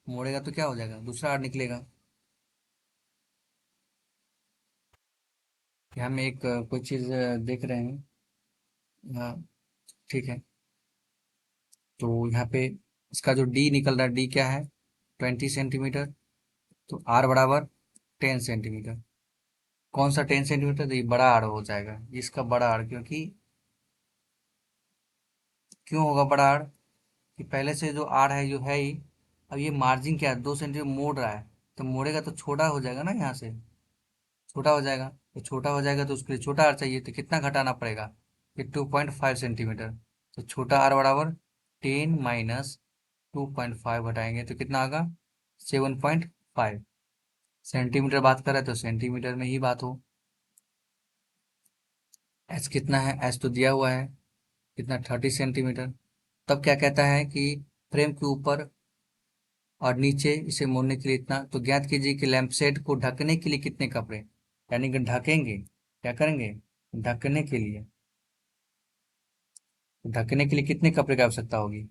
मोड़ेगा तो क्या हो जाएगा, दूसरा आर निकलेगा। यहाँ में एक कोई चीज देख रहे हैं। हाँ, ठीक है। तो यहाँ पे इसका जो डी निकल रहा है, डी क्या है, 20 सेंटीमीटर। तो आर बराबर 10 सेंटीमीटर। कौन सा 10 सेंटीमीटर, तो ये बड़ा आर हो जाएगा, इसका बड़ा आर, क्योंकि क्यों होगा बड़ा आर, कि पहले से जो आर है जो है ही, अब ये मार्जिन क्या है, 2 सेंटीमीटर मोड़ रहा है, तो मोड़ेगा तो छोटा हो जाएगा ना, यहाँ से छोटा हो जाएगा। तो छोटा हो जाएगा तो उसके लिए छोटा आर चाहिए, तो कितना घटाना पड़ेगा, ये 2.5 सेंटीमीटर। तो छोटा आर बराबर 10 - 2.5 घटाएंगे तो कितना आएगा, 7.5 सेंटीमीटर। बात कर रहे हैं तो सेंटीमीटर में ही बात हो। एच कितना है, एच तो दिया हुआ है कितना, 30 सेंटीमीटर। तब क्या कहता है कि फ्रेम के ऊपर और नीचे इसे मोड़ने के लिए इतना। तो ज्ञात कीजिए कि लैंप शेड को ढकने के लिए कितने कपड़े, यानी कि ढकेंगे, क्या करेंगे, ढकने के लिए, ढकने के लिए कितने कपड़े की आवश्यकता होगी।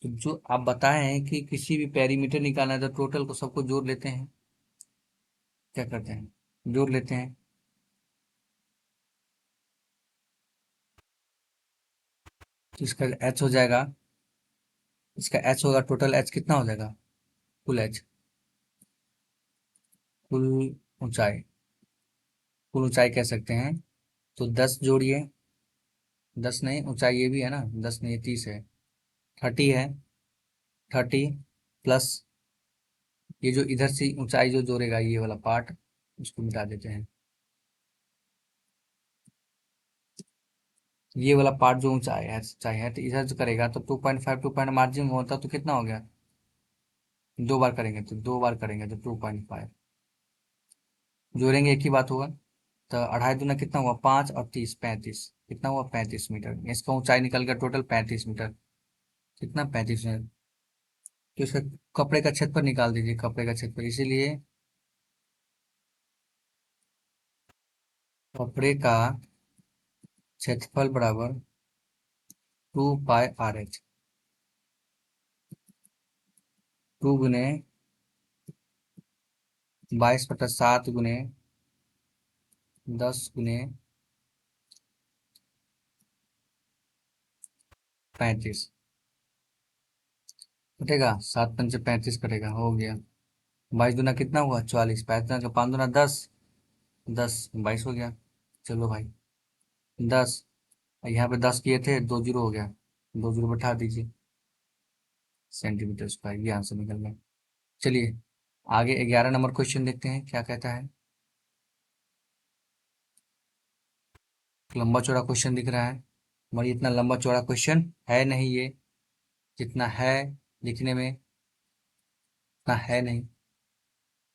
तो जो आप बताए हैं कि किसी भी पेरीमीटर निकालना है तो टोटल को सबको जोड़ लेते हैं, क्या करते हैं, जोड़ लेते हैं। तो इसका एच हो जाएगा, इसका एच होगा, टोटल एच कितना हो जाएगा, कुल एच, कुल ऊंचाई, कुल ऊंचाई कह सकते हैं। तो 10 जोड़िए, 10 नहीं, ऊंचाई ये भी है ना, 10 नहीं 30 है, 30 है, 30 प्लस ये जो इधर से ऊंचाई जो जोड़ेगा ये वाला पार्ट, उसको मिटा देते हैं। ये वाला पार्ट जो ऊंचाई है तो इधर जो करेगा तो 2.5, 2 पॉइंट मार्जिन होता तो कितना हो गया, दो बार करेंगे तो 2.5 जोड़ेंगे एक ही बात होगा। तो 2.5 दूना कितना हुआ, 5 और 30 35, कितना हुआ 35 मीटर। इसका ऊंचाई निकल गया टोटल 35 मीटर। कितना 35 मीटर। तो इसका कपड़े का क्षेत्रफल निकाल दीजिए, कपड़े का क्षेत्रफल, इसीलिए कपड़े का क्षेत्रफल बराबर 2 पाई RH। 2 गुने 22/7 गुने 10 गुने 35 कटेगा, 7 पंचे 35 कटेगा, हो गया। 22 दूना कितना हुआ 44, 5 दूना का 5 दूना 10, 10 22 हो गया। चलो भाई 10, यहाँ पे 10 किए थे, 2 जीरो हो गया, 2 जीरो बैठा दीजिए, सेंटीमीटर स्क्वायर, ये आंसर निकल गया। चलिए आगे 11 नंबर क्वेश्चन देखते हैं क्या कहता है। लंबा चौड़ा क्वेश्चन दिख रहा है, मगर इतना लंबा चौड़ा क्वेश्चन है नहीं ये, जितना है लिखने में इतना है नहीं।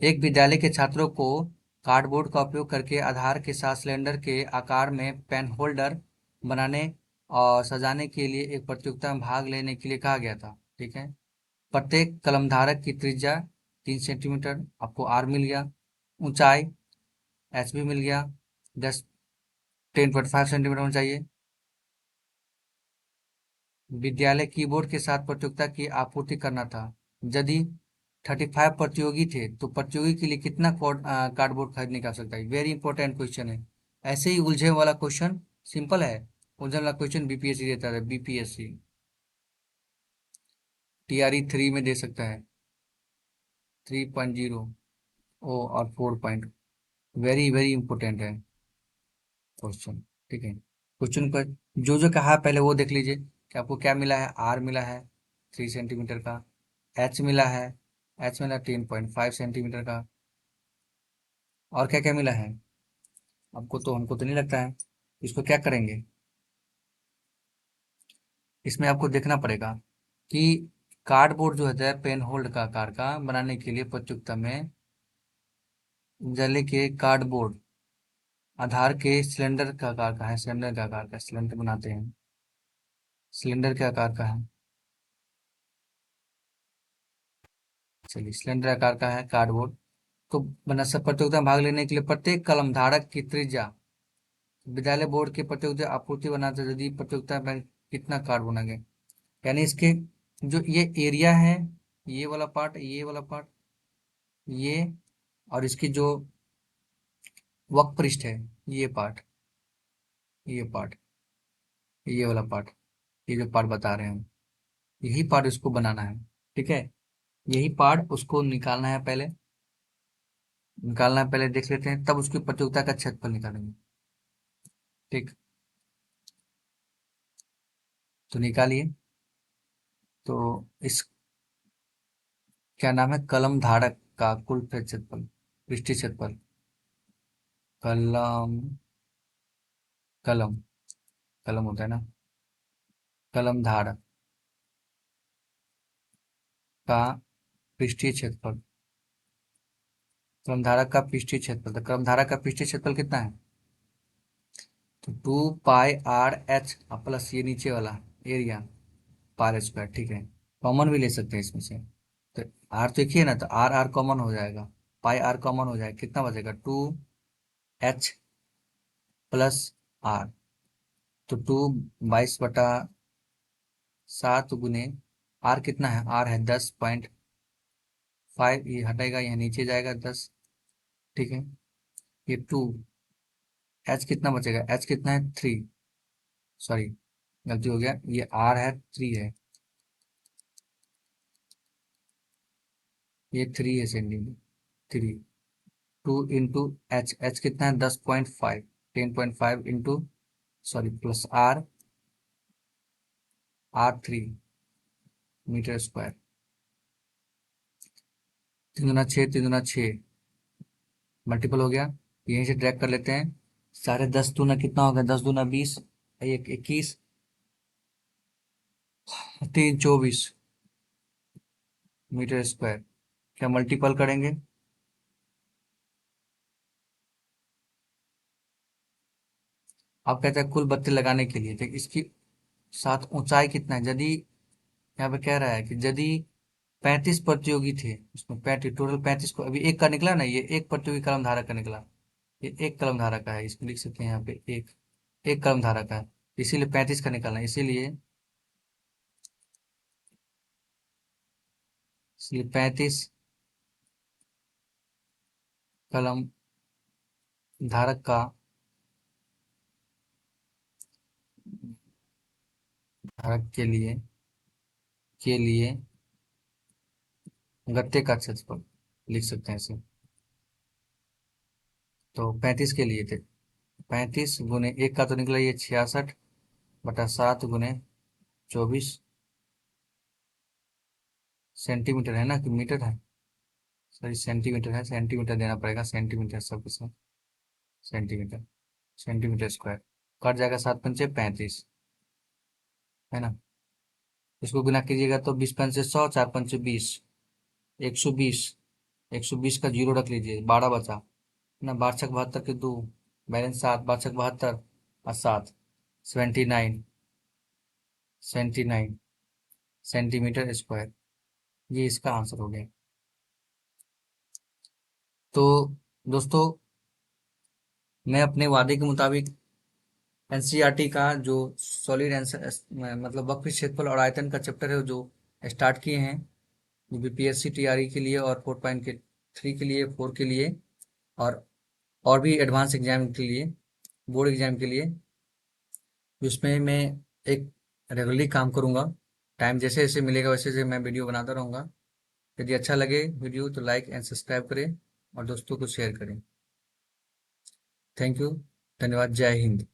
एक विद्यालय के छात्रों को कार्डबोर्ड का उपयोग करके आधार के साथ सिलेंडर के आकार में पेन होल्डर बनाने और सजाने के लिए एक प्रतियोगिता में भाग लेने के लिए कहा गया था। ठीक है। प्रत्येक कलम धारक की त्रिज्या 3 सेंटीमीटर, आपको आर मिल गया। ऊंचाई एच भी मिल गया, 10.5 सेंटीमीटर होना चाहिए। विद्यालय कीबोर्ड के साथ प्रतियोगिता की आपूर्ति करना था। यदि 35 प्रतियोगी थे तो प्रतियोगी के लिए कितना कार्डबोर्ड खरीदने की आवश्यकता है। वेरी इंपॉर्टेंट क्वेश्चन है। ऐसे ही उलझे वाला क्वेश्चन सिंपल है, उलझन वाला क्वेश्चन बीपीएससी देता है, बीपीएससी TRE 3 में दे सकता है, 3.0 ओ और 4 पॉइंट। वेरी वेरी इंपॉर्टेंट है क्वेश्चन। ठीक है, क्वेश्चन पर जो जो कहा है पहले वो देख लीजिए कि आपको क्या मिला है। आर मिला है 3 सेंटीमीटर का, एच मिला है, एच मिला 10.5 सेंटीमीटर का, और क्या क्या मिला है आपको, तो हमको तो नहीं लगता है। इसको क्या करेंगे, इसमें आपको देखना पड़ेगा कि कार्डबोर्ड जो होता है पेन होल्ड का आकार का बनाने के लिए प्रतियोगिता में जले के कार्डबोर्ड आधार के सिलेंडर का आकार का है, सिलेंडर का आकार का, सिलेंडर बनाते हैं, सिलेंडर के आकार का है। चलिए सिलेंडर आकार का है कार्डबोर्ड, तो बना सब प्रतियोगिता में भाग लेने के लिए प्रत्येक कलम धारक की त्रिज्या, विद्यालय बोर्ड की प्रतियोगिता आपूर्ति बनाते यदि प्रतियोगिता में कितना कार्ड बनाएंगे, यानी इसके जो ये एरिया है, ये वाला पार्ट, ये वाला पार्ट, ये, और इसकी जो वक्र पृष्ठ है, ये पार्ट, ये पार्ट, ये वाला पार्ट, ये जो पार्ट बता रहे हैं हम, यही पार्ट इसको बनाना है। ठीक है, यही पार्ट उसको निकालना है पहले, निकालना है पहले देख लेते हैं, तब उसकी प्रतियोगिता का क्षेत्रफल निकालेंगे। ठीक, तो निकालिए। तो इस क्या नाम है, कलम धारक का कुल क्षेत्रफल, पृष्ठीय क्षेत्रफल, कलम, कलम, कलम होता है ना, कलम धारक का पृष्ठीय क्षेत्रफल, कलम धारक का पृष्ठीय क्षेत्रफल, तो कलम धारक का पृष्ठीय क्षेत्रफल कितना है, तो 2 पाई R H प्लस ये नीचे वाला एरिया पार स्क्वायर। ठीक है, कॉमन भी ले सकते हैं इसमें से, तो आर तो एक ही है ना, तो आर आर कॉमन हो जाएगा, पाई आर कॉमन हो जाएगा, कितना बचेगा 2H+R। तो 2 22/7 गुने आर कितना है, आर है 10.5, ये हटेगा यहाँ नीचे जाएगा 10। ठीक है, ये 2, एच कितना बचेगा, एच कितना है 3, सॉरी गलती हो गया, ये आर है 3 है, ये 3 है सेंटीमीटर, 3, 2 इंटू एच, एच कितना है 10.5, 10.5 into, sorry plus R, R3 metre square. 3 दूना 6, 3 दूना 6, मल्टीपल हो गया, यहीं से ट्रैक कर लेते हैं। 10.5 दूना कितना होगा, 10 दूना 20, एक 21, 3 24 मीटर स्क्वायर। क्या मल्टीपल करेंगे? आप कहते हैं कुल बत्ती लगाने के लिए, तो इसकी साथ ऊंचाई कितना है? यदि यहाँ पे कह रहा है कि यदि 35 प्रतियोगी थे, उसमें 35 टोटल 35 को, अभी एक का निकला ना, ये एक प्रतियोगी कलम धारक का निकला, ये एक कलम धारक का है, इसको लिख सकते हैं यहाँ पे एक, एक कलम धारक का है, इसीलिए 35 का निकालना है, इसीलिए इसलिए 35 कलम धारक का धारक के लिए गत्ते का क्षेत्रफल लिख सकते हैं इसे। तो 35 के लिए थे, 35 गुने एक का तो निकला ये 66 बटा 7 गुने 24 सेंटीमीटर है ना, कि मीटर है? सॉरी सेंटीमीटर है, सेंटीमीटर देना पड़ेगा, सेंटीमीटर सब कुछ में, सेंटीमीटर, सेंटीमीटर स्क्वायर। कट जाएगा 7 पंचे 35, है ना? इसको गुना कीजिएगा तो 20 पंचे 100, 4 पंचे 20, 120, 120 का जीरो रख लीजिए, 12 बचा ना, 12×72 के 2, बैलेंस 7, 12×72 और 7, 79, 79 सेंटीमीटर स्क्वायर। ये इसका आंसर हो गया। तो दोस्तों, मैं अपने वादे के मुताबिक एनसीईआरटी का जो सॉलिड आंसर मतलब वक्र क्षेत्रफल और आयतन का चैप्टर है जो स्टार्ट किए हैं, जो बीपीएससी टीआरई के लिए और 4.3 के लिए, 4 के लिए, और भी एडवांस एग्जाम के लिए, बोर्ड एग्जाम के लिए, जिसमें मैं एक रेगुलरली काम करूँगा। टाइम जैसे जैसे मिलेगा वैसे वैसे मैं वीडियो बनाता रहूँगा। यदि अच्छा लगे वीडियो तो लाइक एंड सब्सक्राइब करें और दोस्तों को शेयर करें। थैंक यू, धन्यवाद, जय हिंद।